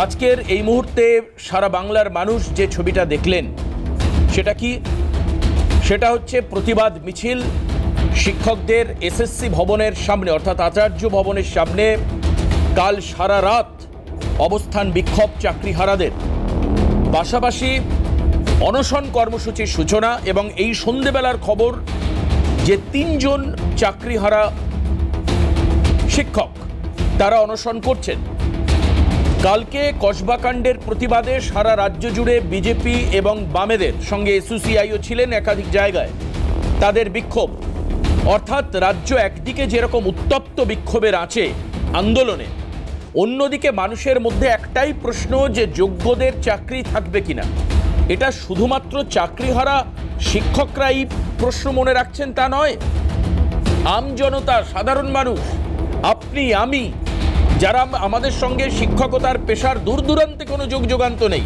আজকের এই মুহূর্তে সারা বাংলার মানুষ যে ছবিটা দেখলেন সেটা কি? সেটা হচ্ছে প্রতিবাদ মিছিল শিক্ষকদের এসএসসি ভবনের সামনে অর্থাৎ আচার্য ভবনের সামনে কাল সারা রাত অবস্থান বিক্ষোভ চাকরিহারাদের, পাশাপাশি অনশন কর্মসূচির সূচনা এবং এই সন্ধেবেলার খবর যে ৩ জন চাকরিহারা শিক্ষক তারা অনশন করছেন। কালকে কসবাকাণ্ডের প্রতিবাদে সারা রাজ্য জুড়ে বিজেপি এবং বামেদের সঙ্গে এসইউসিআইও ছিলেন একাধিক জায়গায়। তাদের বিক্ষোভ অর্থাৎ রাজ্য একদিকে যেরকম উত্তপ্ত বিক্ষোভের আছে আন্দোলনে, অন্যদিকে মানুষের মধ্যে একটাই প্রশ্ন যে যোগ্যদের চাকরি থাকবে কিনা। এটা শুধুমাত্র চাকরিহারা শিক্ষকরাই প্রশ্ন মনে রাখছেন তা নয়, আমজনতা, সাধারণ মানুষ, আপনি আমি, যারা আমাদের সঙ্গে শিক্ষকতার পেশার দূর দূরান্তে কোনো যোগান্ত নেই,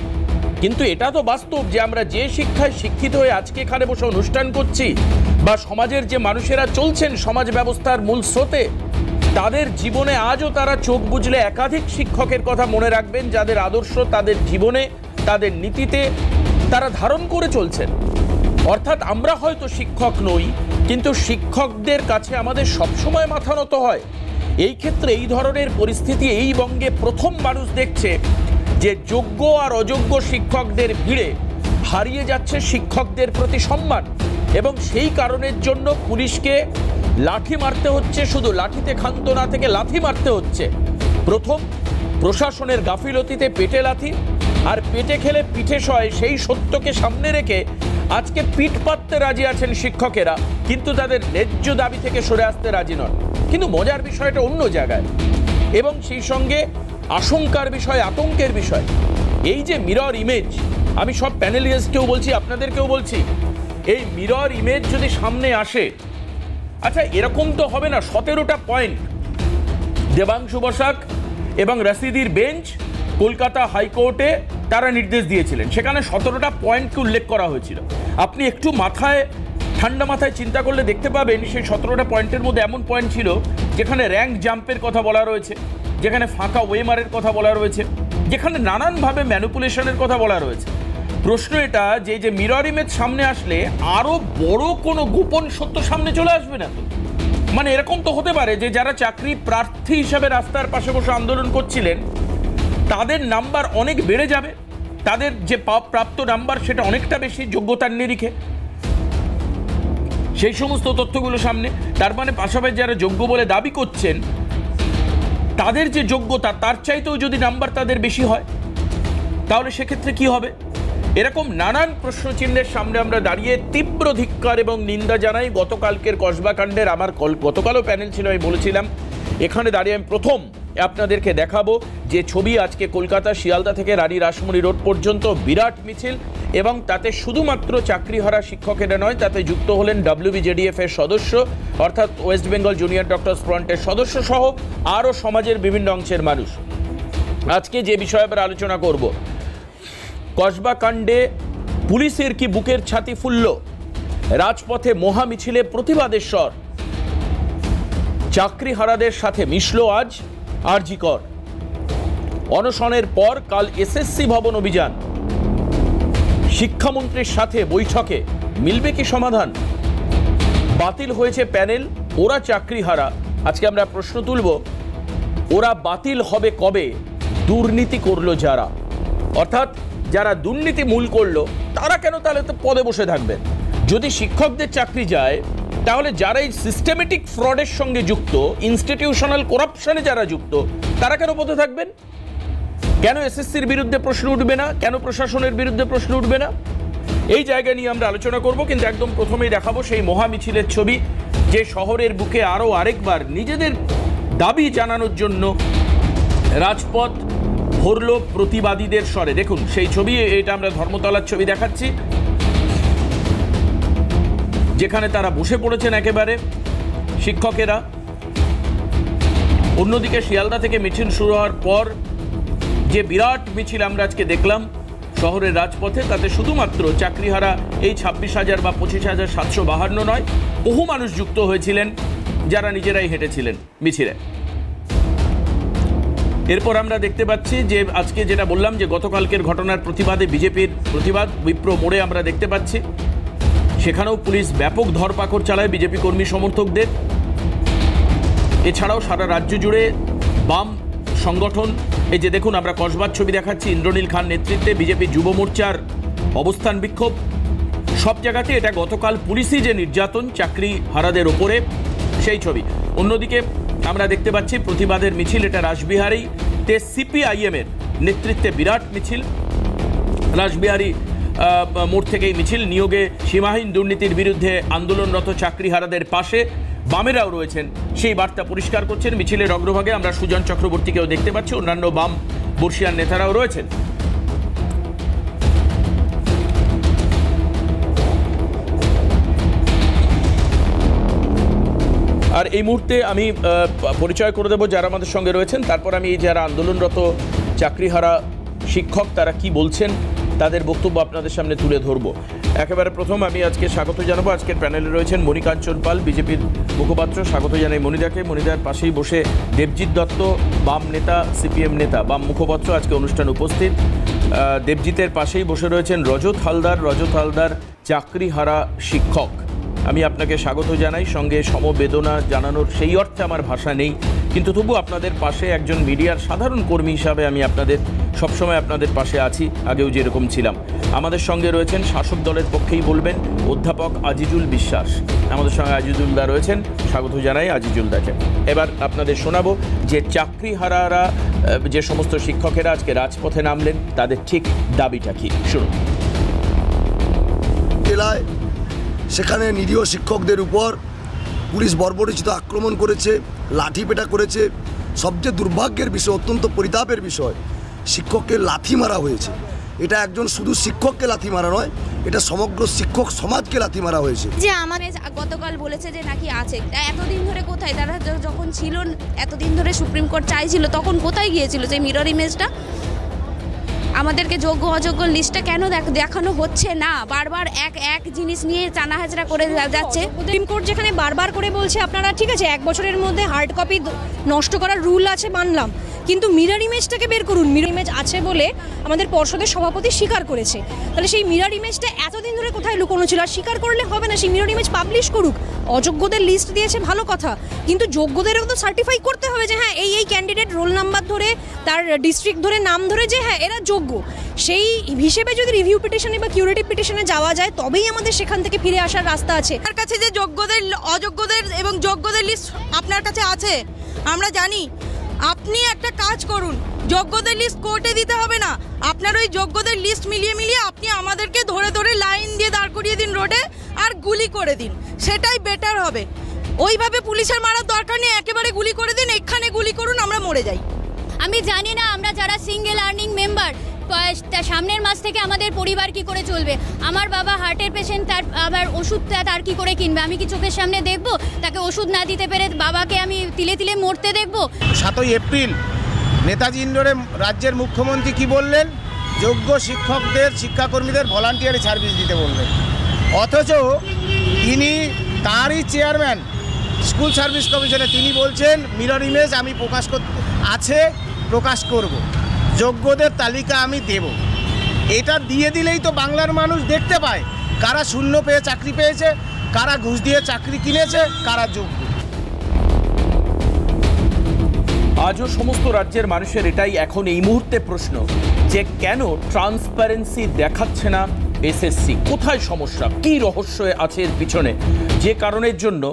কিন্তু এটা তো বাস্তব যে আমরা যে শিক্ষায় শিক্ষিত হয়ে আজকে এখানে বসে অনুষ্ঠান করছি বা সমাজের যে মানুষেরা চলছেন সমাজ ব্যবস্থার মূল স্রোতে, তাদের জীবনে আজও তারা চোখ বুঝলে একাধিক শিক্ষকের কথা মনে রাখবেন যাদের আদর্শ তাদের জীবনে তাদের নীতিতে তারা ধারণ করে চলছেন। অর্থাৎ আমরা হয়তো শিক্ষক নই, কিন্তু শিক্ষকদের কাছে আমাদের সবসময় মাথা নত হয়। এই ক্ষেত্রে এই ধরনের পরিস্থিতি এই বঙ্গে প্রথম মানুষ দেখছে যে যোগ্য আর অযোগ্য শিক্ষকদের ভিড়ে হারিয়ে যাচ্ছে শিক্ষকদের প্রতি সম্মান, এবং সেই কারণের জন্য পুলিশকে লাঠি মারতে হচ্ছে, শুধু লাঠিতে ক্ষান্ত না থেকে লাথি মারতে হচ্ছে। প্রথম প্রশাসনের গাফিলতিতে পেটে লাথি, আর পেটে খেলে পিঠে সয় সেই সত্যকে সামনে রেখে আজকে পিঠ পাততে রাজি আছেন শিক্ষকেরা, কিন্তু তাদের ন্যায্য দাবি থেকে সরে আসতে রাজি নন। কিন্তু মজার বিষয়টা অন্য জায়গায়, এবং সেই সঙ্গে আশঙ্কার বিষয়, আতঙ্কের বিষয়। এই যে মিরর ইমেজ, আমি সব প্যানেলিস্টকেও বলছি, আপনাদেরকেও বলছি, এই মিরর ইমেজ যদি সামনে আসে, আচ্ছা এরকম তো হবে না। 17টা পয়েন্ট দেবাংশু বসাক এবং রশিদির বেঞ্চ কলকাতা হাইকোর্টে তারা নির্দেশ দিয়েছিলেন, সেখানে 17টা পয়েন্টকে উল্লেখ করা হয়েছিল। আপনি একটু ঠান্ডা মাথায় চিন্তা করলে দেখতে পাবেন সেই 17টা পয়েন্টের মধ্যে এমন পয়েন্ট ছিল যেখানে র্যাঙ্ক জাম্পের কথা বলা রয়েছে, যেখানে ফাঁকা ওয়েমারের কথা বলা রয়েছে, যেখানে নানানভাবে ম্যানিপুলেশনের কথা বলা রয়েছে। প্রশ্ন এটা যে মিরর ইমেজ সামনে আসলে আরো বড় কোনো গোপন সত্য সামনে চলে আসবে না তো? মানে এরকম তো হতে পারে যে যারা চাকরি প্রার্থী হিসাবে রাস্তার পাশে বসে আন্দোলন করছিলেন তাদের নাম্বার অনেক বেড়ে যাবে, তাদের যে প্রাপ্ত নাম্বার সেটা অনেকটা বেশি যোগ্যতার নিরিখে, সেই সমস্ত তথ্যগুলো সামনে। তার মানে পাশাপাশি যারা যোগ্য বলে দাবি করছেন তাদের যে যোগ্যতা তার চাইতেও যদি নাম্বার তাদের বেশি হয়, তাহলে সেক্ষেত্রে কি হবে? এরকম নানান প্রশ্নচিহ্নের সামনে আমরা দাঁড়িয়ে তীব্র ধিক্কার এবং নিন্দা জানাই গতকালকের কসবাকাণ্ডের। আমার গতকালও প্যানেল ছিল, আমি বলেছিলাম এখানে দাঁড়িয়ে আমি প্রথম আপনাদেরকে দেখাবো যে ছবি আজকে কলকাতা শিয়ালদা থেকে রানী রাসমণি রোড পর্যন্ত বিরাট মিছিল, এবং তাতে শুধুমাত্র চাকরিহারা শিক্ষকেরা নয়, তাতে যুক্ত হলেন WBJDF এর সদস্য অর্থাৎ ওয়েস্ট বেঙ্গল জুনিয়র ডক্টরস ফ্রন্টের সদস্য সহ আরও সমাজের বিভিন্ন অংশের মানুষ। আজকে যে বিষয়ে আমরা আলোচনা করব, কসবাকাণ্ডে পুলিশের কি বুকের ছাতি ফুলল? রাজপথে মহা মিছিলে প্রতিবাদের স্বর, চাকরিহারাদের সাথে মিশল আজ আরজি কর। অনশনের পর কাল এসএসসি ভবন অভিযান, শিক্ষামন্ত্রীর সাথে বৈঠকে মিলবে কি সমাধান? বাতিল হয়েছে প্যানেল, ওরা চাকরিহারা। আজকে আমরা প্রশ্ন তুলব, ওরা বাতিল হবে কবে? দুর্নীতি করলো যারা, অর্থাৎ যারা দুর্নীতি মূল করলো তারা কেন তাহলে তো পদে বসে থাকবেন? যদি শিক্ষকদের চাকরি যায় তাহলে যারা এই সিস্টেমেটিক ফ্রডের সঙ্গে যুক্ত, ইনস্টিটিউশনাল করাপশনে যারা যুক্ত, তারা কেন পদে থাকবেন? কেন এসএসসির বিরুদ্ধে প্রশ্ন উঠবে না? কেন প্রশাসনের বিরুদ্ধে প্রশ্ন উঠবে না? এই জায়গা নিয়ে আমরা আলোচনা করব, কিন্তু একদম প্রথমেই দেখাবো সেই মহা মিছিলের ছবি, যে শহরের বুকে আরও আরেকবার নিজেদের দাবি জানানোর জন্য রাজপথ ভরল প্রতিবাদীদের স্বরে। দেখুন সেই ছবি, এটা আমরা ধর্মতলার ছবি দেখাচ্ছি, যেখানে তারা বসে পড়েছেন একেবারে শিক্ষকেরা। অন্যদিকে শিয়ালদা থেকে মিছিল শুরু হওয়ার পর যে বিরাট মিছিল আমরা আজকে দেখলাম শহরের রাজপথে, তাতে শুধুমাত্র চাকরিহারা এই 26,000 বা 25,752 নয়, বহু মানুষ যুক্ত হয়েছিলেন যারা নিজেরাই হেঁটেছিলেন মিছিলে। এরপর আমরা দেখতে পাচ্ছি যে আজকে যেটা বললাম যে গতকালকের ঘটনার প্রতিবাদে বিজেপির প্রতিবাদ উইপ্রো মোড়ে আমরা দেখতে পাচ্ছি, সেখানেও পুলিশ ব্যাপক ধরপাকড় চালায় বিজেপি কর্মী সমর্থকদের। এছাড়াও সারা রাজ্য জুড়ে বাম সংগঠন, এই যে দেখুন আমরা কসবার ছবি দেখাচ্ছি, ইন্দ্রনীল খান নেতৃত্বে বিজেপি যুব মোর্চার অবস্থান বিক্ষোভ, সব জায়গাতে এটা গতকাল পুলিশি যে নির্যাতন চাকরি হারাদের ওপরে সেই ছবি। অন্যদিকে আমরা দেখতে পাচ্ছি প্রতিবাদের মিছিল, এটা রাসবিহারীতে সিপিআইএম এর নেতৃত্বে বিরাট মিছিল। রাসবিহারী মোড় থেকেই মিছিল, নিয়োগে সীমাহীন দুর্নীতির বিরুদ্ধে আন্দোলনরত চাকরিহারাদের পাশে বামেরাও রয়েছেন, সেই বার্তা পরিষ্কার করছেন। মিছিলের অগ্রভাগে আমরা সুজন চক্রবর্তীকেও দেখতে পাচ্ছি, অন্যান্য বাম বর্ষিয়ান নেতারাও রয়েছেন। আর এই মুহূর্তে আমি পরিচয় করে দেবো যারা আমাদের সঙ্গে রয়েছেন, তারপর আমি যারা আন্দোলনরত চাকরিহারা শিক্ষক তারা কি বলছেন তাদের বক্তব্য আপনাদের সামনে তুলে ধরব। একেবারে প্রথম আমি আজকে স্বাগত জানাবো, আজকের প্যানেলে রয়েছেন মণিকাঞ্চন পাল, বিজেপির মুখপাত্র। স্বাগত জানাই মণিদাকে। মণিদার পাশেই বসে দেবজিৎ দত্ত, বাম নেতা, সিপিএম নেতা, বাম মুখপাত্র, আজকে অনুষ্ঠান উপস্থিত। দেবজিতের পাশেই বসে রয়েছেন রজত হালদার, রজত হালদার চাকরিহারা শিক্ষক। আমি আপনাকে স্বাগত জানাই, সঙ্গে সমবেদনা জানানোর সেই অর্থে আমার ভাষা নেই, কিন্তু তবু আপনাদের পাশে একজন মিডিয়ার সাধারণ কর্মী হিসাবে আমি আপনাদের সবসময় আপনাদের পাশে আছি, আগেও যেরকম ছিলাম। আমাদের সঙ্গে রয়েছেন শাসক দলের পক্ষেই বলবেন অধ্যাপক আজিজুল বিশ্বাস, আমাদের সঙ্গে আজিজুলদা রয়েছেন, স্বাগত জানাই আজিজুলদাকে। এবার আপনাদের শোনাবো যে চাকরিহারারা, যে সমস্ত শিক্ষকেরা আজকে রাজপথে নামলেন তাদের ঠিক দাবিটা কি, শুনুন। জেলায় সেখানে নিরীহ শিক্ষকদের উপর পুলিশ বর্বরোচিত আক্রমণ করেছে, লাঠিপেটা করেছে। সবচেয়ে দুর্ভাগ্যের বিষয়, অত্যন্ত পরিতাপের বিষয়, শিক্ষককে লাথি মারা হয়েছে। এটা একজন শুধু শিক্ষককে লাথি মারা নয়, এটা সমগ্র শিক্ষক সমাজকে লাথি মারা হয়েছে। যে আমাদের গতকাল বলেছে যে নাকি আছে, এতদিন ধরে কোথায় তারা যখন ছিল, এতদিন ধরে সুপ্রিম কোর্ট চাইছিল, তখন কোথায় গিয়েছিল যে মিরর ইমেজটা? আমাদেরকে যোগ্য অযোগ্য লিস্টটা কেন দেখানো হচ্ছে না? বারবার এক জিনিস নিয়ে চানাহাজরা করে যাচ্ছে। সুপ্রিম কোর্ট যেখানে বারবার করে বলছে আপনারা ঠিক আছে 1 বছরের মধ্যে হার্ড কপি নষ্ট করার রুল আছে, মানলাম, কিন্তু মিরর ইমেজটাকে বের করুন। মিরর ইমেজ আছে বলে আমাদের পর্ষদের সভাপতি স্বীকার করেছে, তাহলে সেই মিরর ইমেজটা এতদিন ধরে কোথায় লুকোনো ছিল? আর স্বীকার করলে হবে না, সেই মিরর ইমেজ পাবলিশ করুক। অযোগ্যদের লিস্ট দিয়েছে ভালো কথা, কিন্তু যোগ্যদেরও তো সার্টিফাই করতে হবে যে হ্যাঁ এই ক্যান্ডিডেট রোল নাম্বার ধরে, তার ডিস্ট্রিক্ট ধরে, নাম ধরে যে হ্যাঁ এরা যোগ্য। সেই হিসেবে যদি রিভিউ পিটিশনে বা কিউরেটিভ পিটিশনে যাওয়া যায়, তবেই আমাদের সেখান থেকে ফিরে আসার রাস্তা আছে। আপনার কাছে যে যোগ্যদের, অযোগ্যদের এবং যোগ্যদের লিস্ট আপনার কাছে আছে, আমরা জানি। আপনি একটা কাজ করুন, যোগ্যদের লিস্ট কোর্টে দিতে হবে না, আপনার ওই যোগ্যদের লিস্ট মিলিয়ে আপনি আমাদেরকে ধরে ধরে লাইন দিয়ে দাঁড় করিয়ে দিন রোডে, আর গুলি করে দিন, সেটাই বেটার হবে। ওইভাবে পুলিশের মারার দরকার নেই, একেবারে গুলি করে দিন, এখানে গুলি করুন, আমরা মরে যাই। আমি জানি না আমরা যারা সিঙ্গেল আর্নিং মেম্বার, সামনের মাস থেকে আমাদের পরিবার কি করে চলবে? আমার বাবা হার্টের পেশেন্ট, তার আবার ওষুধটা তার কি করে কিনবে? আমি কি চোখের সামনে দেখবো তাকে ওষুধ না দিতে পেরে বাবাকে আমি তিলে তিলে মরতে দেখবো? 7ই এপ্রিল নেতাজি ইন্ডোরে রাজ্যের মুখ্যমন্ত্রী কি বললেন? যোগ্য শিক্ষকদের, শিক্ষাকর্মীদের ভলান্টিয়ারি সার্ভিস দিতে বললেন। অথচ তিনি, তাঁরই চেয়ারম্যান স্কুল সার্ভিস কমিশনে, তিনি বলছেন মিরর ইমেজ আমি প্রকাশ করব, যোগ্যদের তালিকা আমি দেব। এটা দিয়ে দিলেই তো বাংলার মানুষ দেখতে পায় কারা শূন্য পেয়ে চাকরি পেয়েছে, কারা ঘুষ দিয়ে চাকরি কিনেছে, কারা যোগ্য। আজও সমস্ত রাজ্যের মানুষের এটাই এখন এই মুহূর্তে প্রশ্ন, যে কেন ট্রান্সপারেন্সি দেখাচ্ছে না এসএসসি? কোথায় সমস্যা, কী রহস্য আছে এর পিছনে, যে কারণের জন্য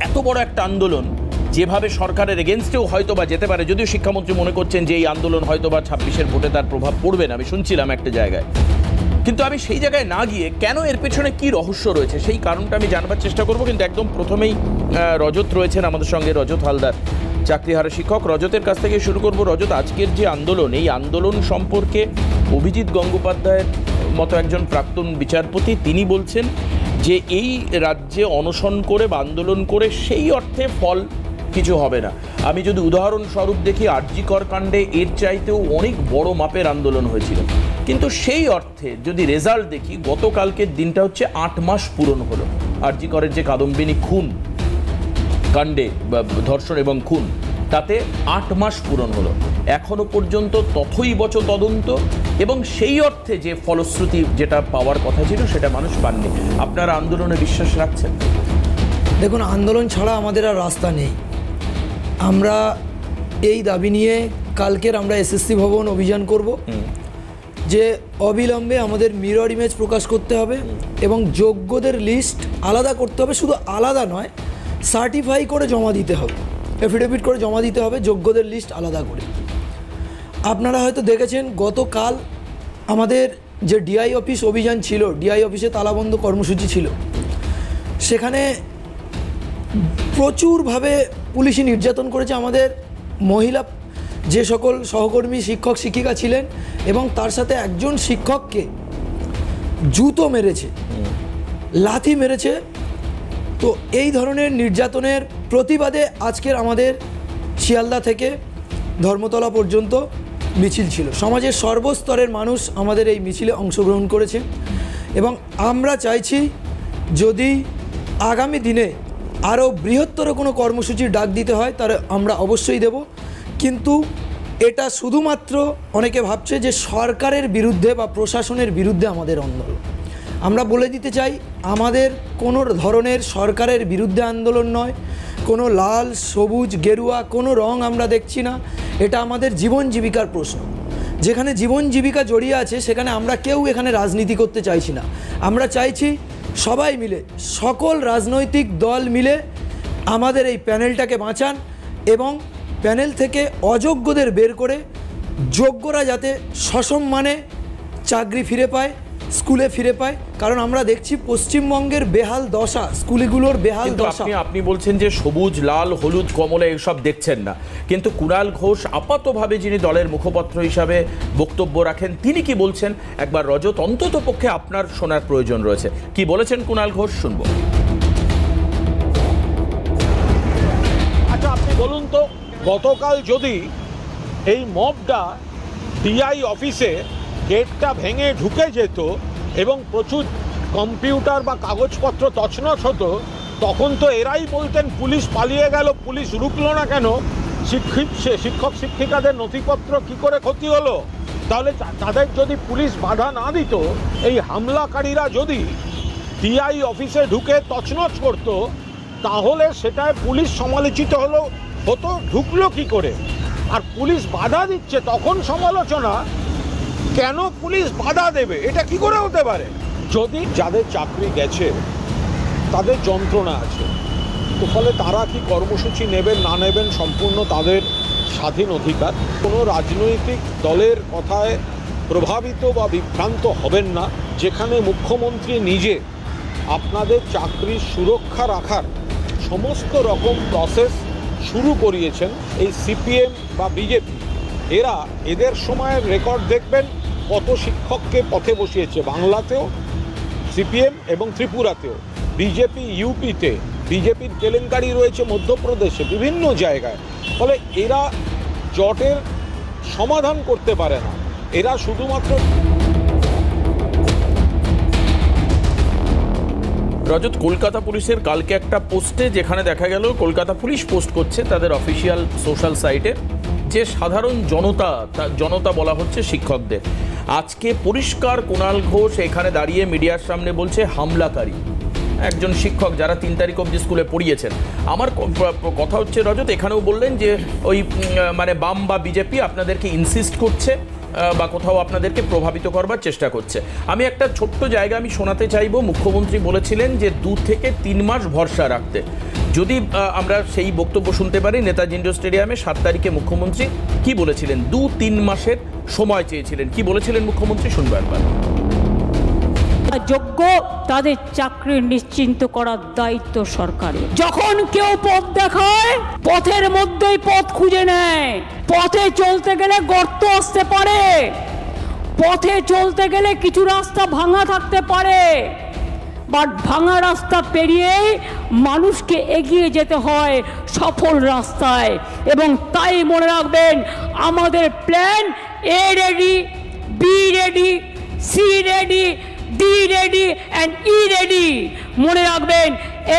এত বড় একটা আন্দোলন যেভাবে সরকারের এগেনস্টেও হয়তো বা যেতে পারে, যদিও শিক্ষামন্ত্রী মনে করছেন যে এই আন্দোলন হয়তো বা 26-এর ভোটে তার প্রভাব পড়বে না, আমি শুনছিলাম একটা জায়গায়। কিন্তু আমি সেই জায়গায় না গিয়ে কেন এর পেছনে কী রহস্য রয়েছে সেই কারণটা আমি জানবার চেষ্টা করব। কিন্তু একদম প্রথমেই রজত রয়েছেন আমাদের সঙ্গে, রজত হালদার, চাকরিহারা শিক্ষক। রজতের কাছ থেকে শুরু করব। রজত, আজকের যে আন্দোলন, এই আন্দোলন সম্পর্কে অভিজিৎ গঙ্গোপাধ্যায়ের মতো একজন প্রাক্তন বিচারপতি তিনি বলছেন যে এই রাজ্যে অনশন করে বা আন্দোলন করে সেই অর্থে ফল কিছু হবে না। আমি যদি উদাহরণস্বরূপ দেখি, আরজি কর কাণ্ডে এর চাইতেও অনেক বড় মাপের আন্দোলন হয়েছিল, কিন্তু সেই অর্থে যদি রেজাল্ট দেখি, গতকালকের দিনটা হচ্ছে 8 মাস পূরণ হলো আরজি করের যে কাদম্বিনী খুন কাণ্ডে, ধর্ষণ এবং খুন, তাতে 8 মাস পূরণ হলো, এখনো পর্যন্ত তথৈবচ তদন্ত এবং সেই অর্থে যে ফলশ্রুতি যেটা পাওয়ার কথা ছিল সেটা মানুষ পাননি। আপনারা আন্দোলনে বিশ্বাস রাখছেন? দেখুন, আন্দোলন ছাড়া আমাদের আর রাস্তা নেই। আমরা এই দাবি নিয়ে কালকের আমরা এসএসসি ভবন অভিযান করব, যে অবিলম্বে আমাদের মিরর ইমেজ প্রকাশ করতে হবে এবং যোগ্যদের লিস্ট আলাদা করতে হবে। শুধু আলাদা নয়, সার্টিফাই করে জমা দিতে হবে, এফিডেভিট করে জমা দিতে হবে যোগ্যদের লিস্ট আলাদা করে। আপনারা হয়তো দেখেছেন গতকাল আমাদের যে ডিআই অফিস অভিযান ছিল, ডিআই অফিসে তালাবন্ধ কর্মসূচি ছিল, সেখানে প্রচুরভাবে পুলিশি নির্যাতন করেছে আমাদের মহিলা যে সকল সহকর্মী শিক্ষক শিক্ষিকা ছিলেন, এবং তার সাথে একজন শিক্ষককে জুতো মেরেছে, লাথি মেরেছে। তো এই ধরনের নির্যাতনের প্রতিবাদে আজকের আমাদের শিয়ালদা থেকে ধর্মতলা পর্যন্ত মিছিল ছিল। সমাজের সর্বস্তরের মানুষ আমাদের এই মিছিলে অংশগ্রহণ করেছে এবং আমরা চাইছি যদি আগামী দিনে আরও বৃহত্তর কোনো কর্মসূচির ডাক দিতে হয় তার আমরা অবশ্যই দেব। কিন্তু এটা শুধুমাত্র অনেকে ভাবছে যে সরকারের বিরুদ্ধে বা প্রশাসনের বিরুদ্ধে আমাদের আন্দোলন। আমরা বলে দিতে চাই, আমাদের কোনো ধরনের সরকারের বিরুদ্ধে আন্দোলন নয়, কোনো লাল সবুজ গেরুয়া কোনো রং আমরা দেখছি না। এটা আমাদের জীবন জীবিকার প্রশ্ন। যেখানে জীবন জীবিকা জড়িয়ে আছে সেখানে আমরা কেউ এখানে রাজনীতি করতে চাইছি না। আমরা চাইছি সবাই মিলে, সকল রাজনৈতিক দল মিলে আমাদের এই প্যানেলটাকে বাঁচান এবং প্যানেল থেকে অযোগ্যদের বের করে যোগ্যরা যাতে সসম্মানে চাকরি ফিরে পায়, স্কুলে ফিরে পায়। কারণ আমরা দেখছি পশ্চিমবঙ্গের বেহাল দশা, স্কুলগুলোর বেহাল দশা। আপনি বলছেন যে সবুজ লাল হলুদ কমলা এসব দেখছেন না, কিন্তু কুণাল ঘোষ আপাতভাবে যিনি দলের মুখপাত্র হিসাবে বক্তব্য রাখেন তিনি কি বলছেন একবার রজত অন্তত পক্ষে আপনার শোনার প্রয়োজন রয়েছে। কি বলেছেন কুণাল ঘোষ, শুনবো। আচ্ছা, আপনি বলুন তো, গতকাল যদি এই মবটা ডিআই অফিসে গেটটা ভেঙে ঢুকে যেত এবং প্রচুর কম্পিউটার বা কাগজপত্র তছনছ হতো, তখন তো এরাই বলতেন পুলিশ পালিয়ে গেল, পুলিশ রুকলো না কেন, শিক্ষক শিক্ষিকাদের নথিপত্র কি করে ক্ষতি হলো। তাহলে তাদের যদি পুলিশ বাধা না দিত, এই হামলাকারীরা যদি ডিআই অফিসে ঢুকে তছনছ করতো, তাহলে সেটায় পুলিশ সমালোচিত হতো ঢুকলো কি করে। আর পুলিশ বাধা দিচ্ছে তখন সমালোচনা, কেন পুলিশ বাধা দেবে, এটা কি করে হতে পারে। যদি যাদের চাকরি গেছে তাদের যন্ত্রণা আছে, তো ফলে তারা কি কর্মসূচি নেবেন না নেবেন সম্পূর্ণ তাদের স্বাধীন অধিকার। কোনো রাজনৈতিক দলের কথায় প্রভাবিত বা বিভ্রান্ত হবেন না। যেখানে মুখ্যমন্ত্রী নিজে আপনাদের চাকরির সুরক্ষা রাখার সমস্ত রকম প্রসেস শুরু করিয়েছেন, এই সিপিএম বা বিজেপি এদের সময়ের রেকর্ড দেখবেন কত শিক্ষককে পথে বসিয়েছে, বাংলাতেও সিপিএম এবং ত্রিপুরাতেও, বিজেপি ইউপিতে, বিজেপির কেলেঙ্কারি রয়েছে মধ্যপ্রদেশে, বিভিন্ন জায়গায়। ফলে এরা জটের সমাধান করতে পারে না, এরা শুধুমাত্র। রজত, কলকাতা পুলিশের কালকে একটা পোস্টে যেখানে দেখা গেল কলকাতা পুলিশ পোস্ট করছে তাদের অফিসিয়াল সোশ্যাল সাইটে যে সাধারণ জনতা বলা হচ্ছে শিক্ষকদের। আজকে পরিষ্কার কুণাল ঘোষ এখানে দাঁড়িয়ে মিডিয়ার সামনে বলছে হামলাকারী একজন শিক্ষক যারা 3 তারিখ অবধি স্কুলে পড়িয়েছেন। আমার কথা হচ্ছে রজত, এখানেও বললেন যে ওই মানে বাম বা বিজেপি আপনাদেরকে ইনসিস্ট করছে বা কোথাও আপনাদেরকে প্রভাবিত করবার চেষ্টা করছে। আমি একটা ছোট্ট জায়গা আমি শোনাতে চাইবো। মুখ্যমন্ত্রী বলেছিলেন যে 2 থেকে 3 মাস ভরসা রাখতে। যদি আমরা সেই বক্তব্য শুনতে পারি, নেতাজি ইন্ডোর স্টেডিয়ামে 7 তারিখে মুখ্যমন্ত্রী কি বলেছিলেন, 2-3 মাসের সময় চেয়েছিলেন। কি বলেছিলেন মুখ্যমন্ত্রী, শুনবো একবার। যোগ্য তাদের চাকরি নিশ্চিন্ত করার দায়িত্ব সরকারের। যখন কেউ পথ দেখায়, পথের মধ্যেই পথ খুঁজে নেয়। পথে চলতে গেলে গর্ত আসতে পারে, পথে চলতে গেলে কিছু রাস্তা ভাঙা থাকতে পারে, বাট ভাঙা রাস্তা পেরিয়েই মানুষকে এগিয়ে যেতে হয় সফল রাস্তায়। এবং তাই মনে রাখবেন, আমাদের plan A ready, B ready, C ready, D ready and E ready. মনে রাখবেন,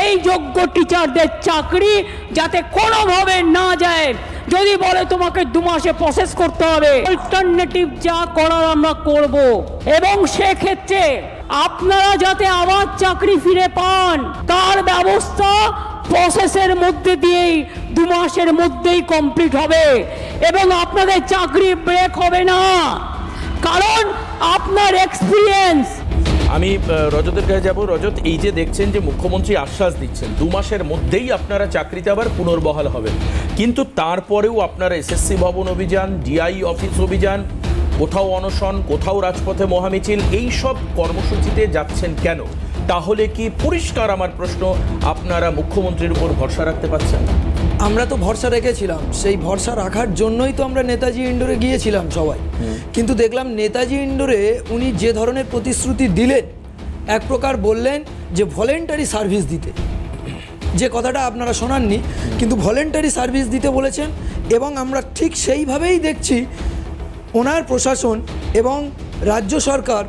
এই যোগ্য টিচারদের চাকরি যাতে কোনোভাবে না যায়, যদি বলে তোমাকে 2 মাসে প্রসেস করতে হবে, অল্টারনেটিভ যা করার আমরা করব। এবং সেক্ষেত্রে আপনারা যাতে আবার চাকরি ফিরে পান তার ব্যবস্থা প্রসেসের মধ্যে দিয়েই 2 মাসের মধ্যেই কমপ্লিট হবে এবং আপনাদের চাকরি ব্রেক হবে না, কারণ আপনার এক্সপিরিয়েন্স। আমি রজতের কাছে যাব। রজত, এই যে দেখছেন যে মুখ্যমন্ত্রী আশ্বাস দিচ্ছেন 2 মাসের মধ্যেই আপনারা চাকরিতে আবার পুনর্বহাল হবেন, কিন্তু তারপরেও আপনারা এসএসসি ভবন অভিযান, ডিআই অফিস অভিযান, কোথাও অনশন, কোথাও রাজপথে মহামিছিল, এই সব কর্মসূচিতে যাচ্ছেন কেন? তাহলে কি পরিষ্কার আমার প্রশ্ন, আপনারা মুখ্যমন্ত্রীর উপর ভরসা রাখতে পারছেন না? আমরা তো ভরসা রেখেছিলাম, সেই ভরসা রাখার জন্যই তো আমরা নেতাজি ইন্ডোরে গিয়েছিলাম সবাই। কিন্তু দেখলাম নেতাজি ইন্ডোরে উনি যে ধরনের প্রতিশ্রুতি দিলেন, এক প্রকার বললেন যে ভলেন্টারি সার্ভিস দিতে, যে কথাটা আপনারা শোনাননি, কিন্তু ভলেন্টারি সার্ভিস দিতে বলেছেন। এবং আমরা ঠিক সেইভাবেই দেখছি ওনার প্রশাসন এবং রাজ্য সরকার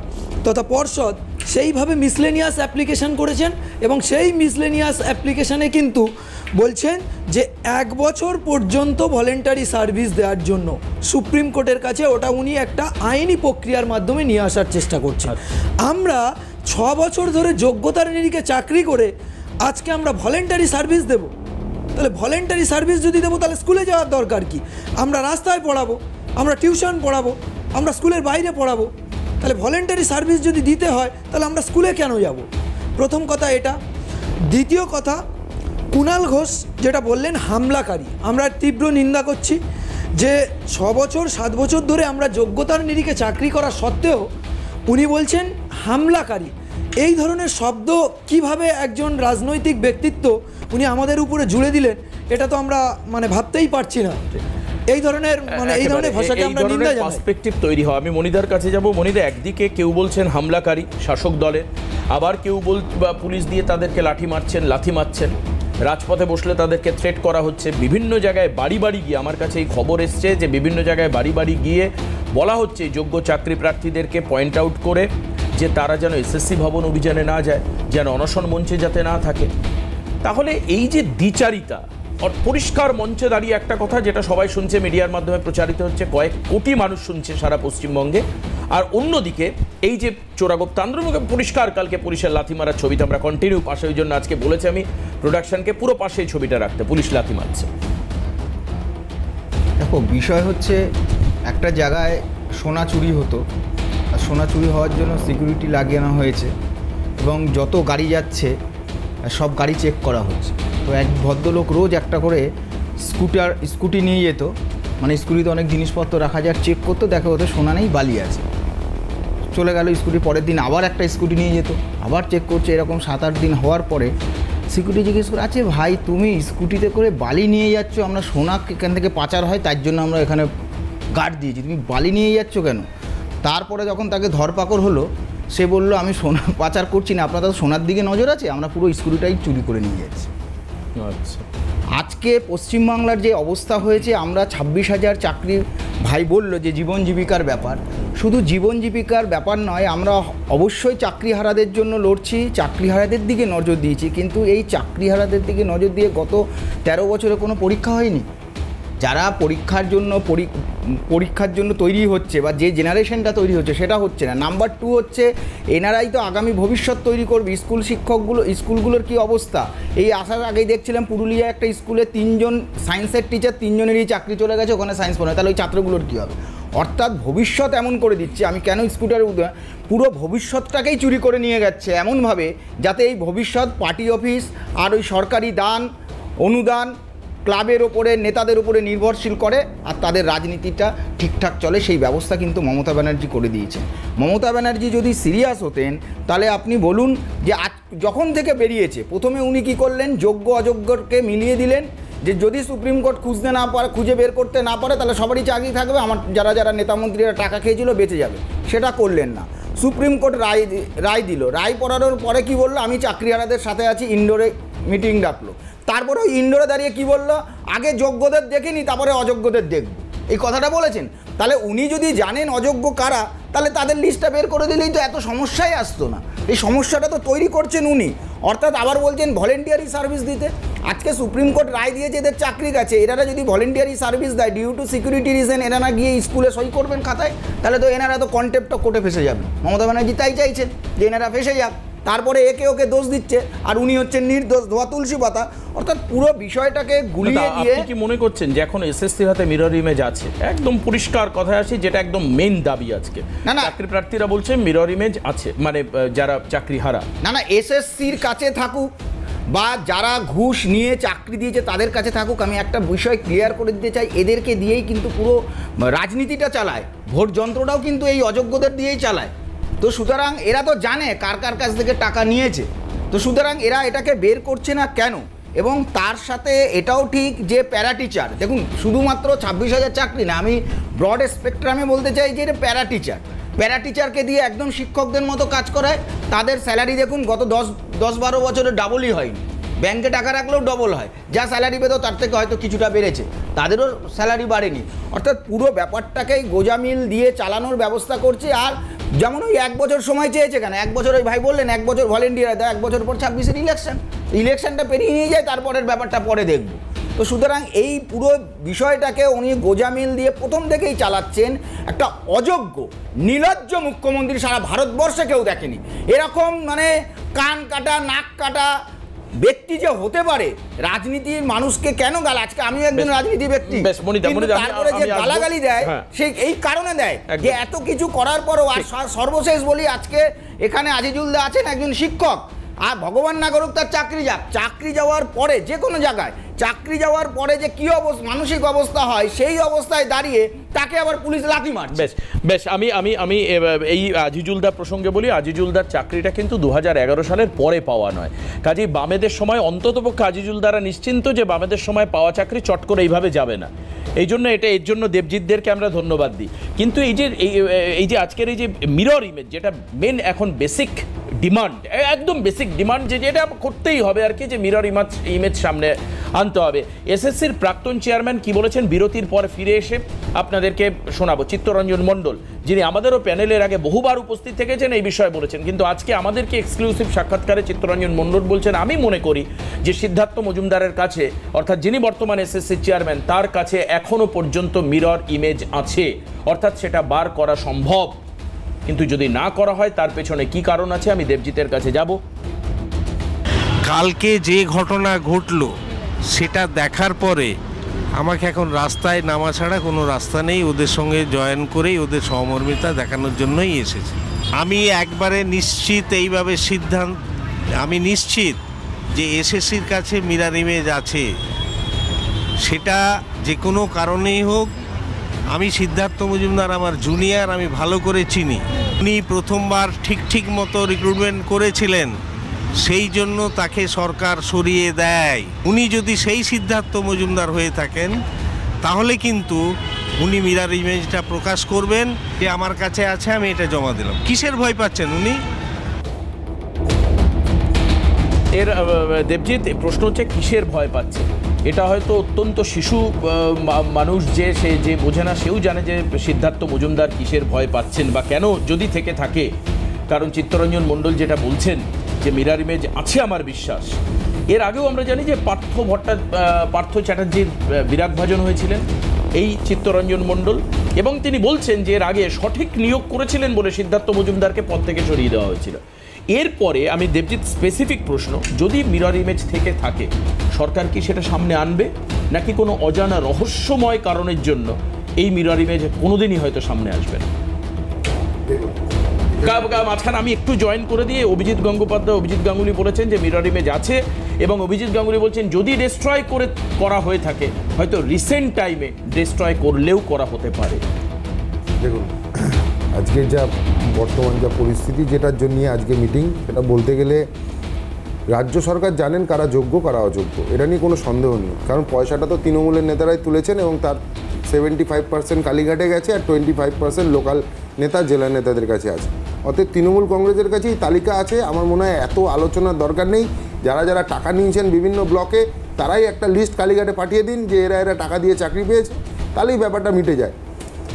তথা পর্ষদ সেইভাবে মিসলেনিয়াস অ্যাপ্লিকেশন করেছেন এবং সেই মিসলেনিয়াস অ্যাপ্লিকেশানে কিন্তু বলছেন যে 1 বছর পর্যন্ত ভলেন্টারি সার্ভিস দেওয়ার জন্য সুপ্রিম কোর্টের কাছে ওটা উনি একটা আইনি প্রক্রিয়ার মাধ্যমে নিয়ে আসার চেষ্টা করছেন। আমরা 6 বছর ধরে যোগ্যতার নিরিখে চাকরি করে আজকে আমরা ভলেন্টারি সার্ভিস দেব, তাহলে ভলেন্টারি সার্ভিস যদি দেবো তাহলে স্কুলে যাওয়ার দরকার কি? আমরা রাস্তায় পড়াবো, আমরা টিউশন পড়াবো, আমরা স্কুলের বাইরে পড়াবো, তাহলে ভলেন্টারি সার্ভিস যদি দিতে হয় তাহলে আমরা স্কুলে কেন যাব? প্রথম কথা এটা। দ্বিতীয় কথা, কুণাল ঘোষ যেটা বললেন হামলাকারী, আমরা তীব্র নিন্দা করছি যে 6 বছর 7 বছর ধরে আমরা যোগ্যতার নিরিখে চাকরি করা সত্ত্বেও উনি বলছেন হামলাকারী। এই ধরনের শব্দ কিভাবে একজন রাজনৈতিক ব্যক্তিত্ব উনি আমাদের উপরে জুড়ে দিলেন, এটা তো আমরা ভাবতেই পারছি না। এই ধরনের ভাষাকে আমরা নিন্দা জানাই। পার্সপেক্টিভ তৈরি হয়। আমি মনিদার কাছে যাব। মনিদা, একদিকে কেউ বলছেন হামলাকারী শাসক দলের, আবার কেউ পুলিশ দিয়ে তাদেরকে লাঠি মারছেন, রাজপথে বসলে তাদেরকে থ্রেট করা হচ্ছে, বিভিন্ন জায়গায় বাড়ি বাড়ি গিয়ে, আমার কাছে এই খবর এসছে যে বিভিন্ন জায়গায় বাড়ি বাড়ি গিয়ে বলা হচ্ছে যোগ্য চাকরি প্রার্থীদেরকে পয়েন্ট আউট করে যে তারা যেন এসএসসি ভবন অভিযানে না যায়, যেন অনশন মঞ্চে যাতে না থাকে। তাহলে এই যে দ্বিচারিতা, পরিষ্কার মঞ্চে দাঁড়িয়ে একটা কথা যেটা সবাই শুনছে, মিডিয়ার মাধ্যমে প্রচারিত হচ্ছে, কয়েক কোটি মানুষ শুনছে সারা পশ্চিমবঙ্গে, আর অন্যদিকে এই যে চোরাগোপ তান্ডবকে পরিষ্কার কালকে পুলিশের লাথি মারার ছবিটা আমরা কন্টিনিউ পাশে, ওই জন্য আজকে বলেছি আমি প্রোডাকশনকে পুরো পাশে এই ছবিটা রাখতে, পুলিশ লাথি মারছে। দেখো, বিষয় হচ্ছে একটা জায়গায় সোনা চুরি হতো, আর সোনা চুরি হওয়ার জন্য সিকিউরিটি লাগিয়ে আনা হয়েছে এবং যত গাড়ি যাচ্ছে সব গাড়ি চেক করা হচ্ছে। তো এক ভদ্রলোক রোজ একটা করে স্কুটি নিয়ে যেত, স্কুটিতে অনেক জিনিসপত্র রাখা যায়, চেক করতো, দেখা হতো সোনা নেই, বালি আছে, চলে গেল স্কুটি। পরের দিন আবার একটা স্কুটি নিয়ে যেত, আবার চেক করছে। এরকম 7-8 দিন হওয়ার পরে সিকিউরিটি জিজ্ঞেস করে, আচ্ছা ভাই তুমি স্কুটিতে করে বালি নিয়ে যাচ্ছ, আমরা সোনা এখান থেকে পাচার হয় তার জন্য আমরা এখানে গার্ড দিয়েছি, তুমি বালি নিয়ে যাচ্ছ কেন? তারপরে যখন তাকে ধরপাকড় হলো, সে বলল আমি সোনা পাচার করছি না, আপনাদের সোনার দিকে নজর আছে, আমরা পুরো স্কুটিটাই চুরি করে নিয়ে যাচ্ছি। আচ্ছা, আজকে পশ্চিমবাংলার যে অবস্থা হয়েছে, আমরা 26,000 চাকরি, ভাই বলল যে জীবন জীবিকার ব্যাপার, শুধু জীবন জীবিকার ব্যাপার নয়, আমরা অবশ্যই চাকরিহারাদের জন্য লড়ছি, চাকরিহারাদের দিকে নজর দিয়েছি, কিন্তু এই চাকরিহারাদের দিকে নজর দিয়ে গত 13 বছরে কোনো পরীক্ষা হয়নি। যারা পরীক্ষার জন্য তৈরি হচ্ছে বা যে জেনারেশনটা তৈরি হচ্ছে সেটা হচ্ছে না। নাম্বার 2 হচ্ছে এনারাই তো আগামী ভবিষ্যৎ তৈরি করবে। স্কুলগুলোর কি অবস্থা, এই আসার আগেই দেখছিলাম পুরুলিয়া একটা স্কুলে 3 জন সায়েন্সের টিচার, 3 জনেরই চাকরি চলে গেছে, ওখানে সায়েন্স পড়ায়, তাহলে ওই ছাত্রগুলোর কী হবে? অর্থাৎ ভবিষ্যৎ এমন করে দিচ্ছে, আমি কেন স্কুটার পুরো ভবিষ্যৎটাকেই চুরি করে নিয়ে যাচ্ছে এমনভাবে যাতে এই ভবিষ্যৎ পার্টি অফিস আর ওই সরকারি দান অনুদান ক্লাবের ওপরে, নেতাদের উপরে নির্ভরশীল করে, আর তাদের রাজনীতিটা ঠিকঠাক চলে, সেই ব্যবস্থা কিন্তু মমতা ব্যানার্জি করে দিয়েছে। মমতা ব্যানার্জি যদি সিরিয়াস হতেন তাহলে আপনি বলুন যে যখন থেকে বেরিয়েছে, প্রথমে উনি কী করলেন, যোগ্য অযোগ্যকে মিলিয়ে দিলেন, যে যদি সুপ্রিম কোর্ট খুঁজে বের করতে না পারে তাহলে সবারই চাকরি থাকবে, আমার যারা নেতামন্ত্রীরা টাকা খেয়েছিল বেঁচে যাবে, সেটা করলেন না। সুপ্রিম কোর্ট রায় দিল, রায় পড়ানোর পরে কি বললো, আমি চাকরিহারাদের সাথে আছি, ইন্ডোরে মিটিং ডাকলো। তারপরে ওই ইন্ডোরে দাঁড়িয়ে কি বললো, আগে যোগ্যদের দেখিনি তারপরে অযোগ্যদের দেখব, এই কথাটা বলেছেন। তাহলে উনি যদি জানেন অযোগ্য কারা, তাহলে তাদের লিস্টটা বের করে দিলেই তো এত সমস্যাই আসতো না। এই সমস্যাটা তো তৈরি করছেন উনি। অর্থাৎ আবার বলছেন ভলেন্টিয়ারি সার্ভিস দিতে। আজকে সুপ্রিম কোর্ট রায় দিয়েছে এদের চাকরি গেছে, এনারা যদি ভলেন্টিয়ারি সার্ভিস দেয় ডিউ টু সিকিউরিটি রিজন, এনারা গিয়ে স্কুলে সই করবেন খাতায়, তাহলে তো এনারা তো কন্টেম্প্ট অফ কোর্টে ফেসে যাবেন। মমতা ব্যানার্জি তাই চাইছেন যে এনারা ফেসে যাক, তারপরে একে ওকে দোষ দিচ্ছে আর উনি হচ্ছেন নির্দোষ, ধোয়া তুলসী পাতা। অর্থাৎ পুরো বিষয়টাকে গুলিয়ে দিয়ে আপনি কি মনে করছেন যে এখন এসএসসির হাতে মিরর ইমেজ আছে? একদম পরিষ্কার কথায় আসি, যেটা একদম মেইন দাবি আজকে চাকরি প্রার্থীরা বলছে মিরর ইমেজ আছে, মানে যারা চাকরি হারা। না এসএসসির কাছে থাকুক বা যারা ঘুষ নিয়ে চাকরি দিয়েছে তাদের কাছে থাকুক, আমি একটা বিষয় ক্লিয়ার করে দিতে চাই, এদেরকে দিয়েই কিন্তু পুরো রাজনীতিটা চালায়, ভোট যন্ত্রটাও কিন্তু এই অযোগ্যদের দিয়েই চালায়। তো সুতরাং এরা তো জানে কার কার কাছ থেকে টাকা নিয়েছে, তো সুতরাং এরা এটাকে বের করছে না কেন? এবং তার সাথে এটাও ঠিক যে প্যারা টিচার, দেখুন শুধুমাত্র 26,000 চাকরি না, আমি ব্রড স্পেকট্রামে বলতে চাই যে এটা প্যারা টিচারকে দিয়ে একদম শিক্ষকদের মতো কাজ করায়। তাদের স্যালারি দেখুন গত 10-12 বছরে ডাবলই হয়নি, ব্যাংকে টাকা রাখলেও ডবল হয়, যা স্যালারি পেতো তার থেকে হয়তো কিছুটা বেড়েছে, তাদেরও স্যালারি বাড়েনি। অর্থাৎ পুরো ব্যাপারটাকেই গোজামিল দিয়ে চালানোর ব্যবস্থা করছে। আর যেমন ওই 1 বছর সময় চেয়েছে কেন, 1 বছর ওই ভাই বললেন 1 বছর ভলেন্টিয়ার দেয়, 1 বছর পর 26-এর ইলেকশনটা পেরিয়ে নিয়ে যায়, তারপরের ব্যাপারটা পরে দেখব। তো সুতরাং এই পুরো বিষয়টাকে উনি গোজামিল দিয়ে প্রথম থেকেই চালাচ্ছেন। একটা অযোগ্য নির্লজ্জ মুখ্যমন্ত্রী সারা ভারতবর্ষে কেউ দেখেনি এরকম, মানে কান কাটা নাক কাটা ব্যক্তি যে হতে পারে। রাজনীতির মানুষকে কেন আজকে আমি একজন রাজনীতি ব্যক্তি, তারপরে যে গালাগালি দেয় সেই এই কারণে দেয় যে এত কিছু করার পরও। আর সর্বশেষ বলি, আজকে এখানে আজিজুল দা আছেন একজন শিক্ষক, আর ভগবান না করুক তার চাকরি যাওয়ার পরে যে কোনো জায়গায় চাকরি যাওয়ার পরে যে কী অবস্থা মানসিক অবস্থা হয়, সেই অবস্থায় দাঁড়িয়ে তাকে আবার পুলিশ লাথি মারছে। বেশ আমি এই আজিজুলদার প্রসঙ্গে বলি, আজিজুলদার চাকরিটা কিন্তু 2011 সালের পরে পাওয়া নয়, কাজেই বামেদের সময় অন্ততপক্ষে আজিজুলদারা নিশ্চিন্ত যে বামেদের সময় পাওয়া চাকরি চট করে এইভাবে যাবে না। এই জন্য এর জন্য দেবজিৎদেরকে আমরা ধন্যবাদ দিই। কিন্তু এই যে আজকের এই যে মিরর ইমেজ, যেটা মেন এখন বেসিক ডিমান্ড, একদম বেসিক ডিমান্ড, যেটা করতেই হবে আর কি, যে মিরর ইমেজ সামনে আনতে হবে। এসএসসির প্রাক্তন চেয়ারম্যান কি বলেছেন বিরতির পর ফিরে এসে আপনাদেরকে শোনাবো। চিত্তরঞ্জন মণ্ডল, যিনি আমাদেরও প্যানেলের আগে বহুবার উপস্থিত থেকেছেন, এই বিষয়ে বলেছেন, কিন্তু আজকে আমাদেরকে এক্সক্লুসিভ সাক্ষাৎকারে চিত্তরঞ্জন মণ্ডল বলছেন, আমি মনে করি যে সিদ্ধার্থ মজুমদারের কাছে, অর্থাৎ যিনি বর্তমান এসএসসির চেয়ারম্যান, তার কাছে এখনো পর্যন্ত মিরর ইমেজ আছে, অর্থাৎ সেটা বার করা সম্ভব। কিন্তু যদি না করা হয় তার পেছনে কি কারণ আছে, আমি দেবজিতের কাছে যাব। কালকে যে ঘটনা ঘটলো সেটা দেখার পরে আমাকে এখন রাস্তায় নামা ছাড়া কোনো রাস্তা নেই, ওদের সঙ্গে জয়েন করেই ওদের সহমর্মিতা দেখানোর জন্যই এসেছি। আমি একবারে নিশ্চিত এইভাবে আমি নিশ্চিত যে এসএসসির কাছে মিরর ইমেজ আছে, সেটা যে কোনো কারণেই হোক। আমি সিদ্ধার্থ মজুমদার আমার জুনিয়র, আমি ভালো করে চিনি। উনি প্রথমবার ঠিক মতো রিক্রুটমেন্ট করেছিলেন, সেই জন্য তাকে সরকার সরিয়ে দেয়। উনি যদি সেই সিদ্ধার্থ মজুমদার হয়ে থাকেন তাহলে কিন্তু উনি মিরর ইমেজটা প্রকাশ করবেন যে আমার কাছে আছে, আমি এটা জমা দিলাম। কিসের ভয় পাচ্ছেন উনি? দেবজিৎ, প্রশ্ন হচ্ছে কিসের ভয় পাচ্ছে? এটা হয়তো অত্যন্ত শিশু মানুষ সে যে বোঝে না, সেও জানে যে সিদ্ধার্থ মজুমদার কিসের ভয় পাচ্ছেন বা কেন যদি থেকে থাকে। কারণ চিত্তরঞ্জন মণ্ডল যেটা বলছেন যে মিরর ইমেজ আছে আমার বিশ্বাস। এর আগেও আমরা জানি যে পার্থ চ্যাটার্জির বিরাগভাজন হয়েছিলেন এই চিত্তরঞ্জন মণ্ডল, এবং তিনি বলছেন যে এর আগে সঠিক নিয়োগ করেছিলেন বলে সিদ্ধার্থ মজুমদারকে পদ থেকে সরিয়ে দেওয়া হয়েছিল। এরপরে আমি দেবজিৎ স্পেসিফিক প্রশ্ন, যদি মিরর ইমেজ থেকে থাকে সরকার কি সেটা সামনে আনবে, নাকি কোনো অজানা রহস্যময় কারণের জন্য এই মিরর ইমেজ কোনোদিনই হয়তো সামনে আসবে না? মাঝখানে আমি একটু জয়েন করে দিয়ে অভিজিৎ গাঙ্গুলি বলেছেন যে মিরর ইমেজ আছে, এবং অভিজিৎ গাঙ্গুলি বলছেন যদি ডিস্ট্রয় করা হয়ে থাকে হয়তো রিসেন্ট টাইমে ডিস্ট্রয় করলেও করা হতে পারে। দেখুন, আজকে যা বর্তমান যা পরিস্থিতি, যেটার জন্য আজকে মিটিং, সেটা বলতে গেলে রাজ্য সরকার জানেন কারা যোগ্য কারা অযোগ্য, এটা নিয়ে কোনো সন্দেহ নেই। কারণ পয়সাটা তো তৃণমূলের নেতারাই তুলেছেন, এবং তার 75% কালীঘাটে গেছে, আর 25% লোকাল নেতা জেলা নেতাদের কাছে আছে। অতএব তৃণমূল কংগ্রেসের কাছেই তালিকা আছে। আমার মনে হয় এত আলোচনার দরকার নেই। যারা যারা টাকা নিয়েছেন বিভিন্ন ব্লকে, তারাই একটা লিস্ট কালীঘাটে পাঠিয়ে দিন যে এরা টাকা দিয়ে চাকরি পেয়েছে, তাহলেই ব্যাপারটা মিটে যায়।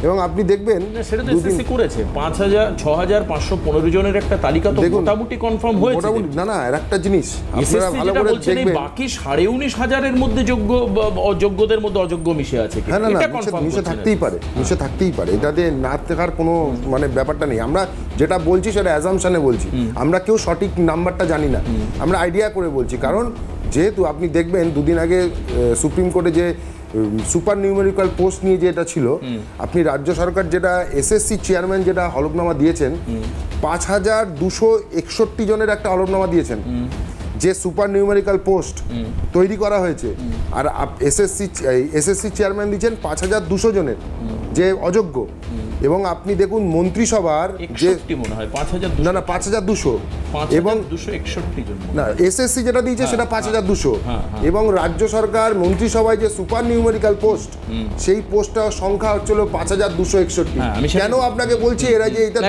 এবং আপনি দেখবেন সেটা তো এসএসসি করেছে 6515 জনের একটা তালিকা তো মোটামুটি কনফার্ম হয়েছে। মোটামুটি না এর একটা জিনিস আপনারা ভালো করে দেখবেন, বাকি 19,500-এর মধ্যে অযোগ্যদের মধ্যে অযোগ্য মিশে আছে। হ্যাঁ না মিশে থাকতেই পারে, মিশে থাকতেই পারে, এটাতে না থাকার কোনো মানে ব্যাপারটা নেই। আমরা যেটা বলছি সেটা অ্যাজাম্পশনে বলছি, আমরা কেউ সঠিক নাম্বারটা জানি না, আমরা আইডিয়া করে বলছি। কারণ যেহেতু আপনি দেখবেন দুদিন আগে সুপ্রিম কোর্টে যে সুপার নিউমেরিক্যাল পোস্ট নিয়ে যে এটা ছিল, আপনি রাজ্য সরকার যেটা এসএসসি চেয়ারম্যান যেটা হলফনামা দিয়েছেন 5261 জনের একটা হলফনামা দিয়েছেন যে সুপার নিউমেরিক্যাল পোস্ট তৈরি করা হয়েছে, আর এসএসসি চেয়ারম্যান দিচ্ছেন 5200 জনের যে অযোগ্য। এবং আপনি দেখুন মন্ত্রিসভার যে না না 5200 এবং না এসএসসি যেটা দিয়েছে সেটা 5200 এবং রাজ্য সরকার মন্ত্রিসভায় যে সুপার নিউমেরিক্যাল পোস্ট সেই পোস্টটার সংখ্যা হচ্ছিল 5261। কেন আপনাকে বলছি এরা যে এটা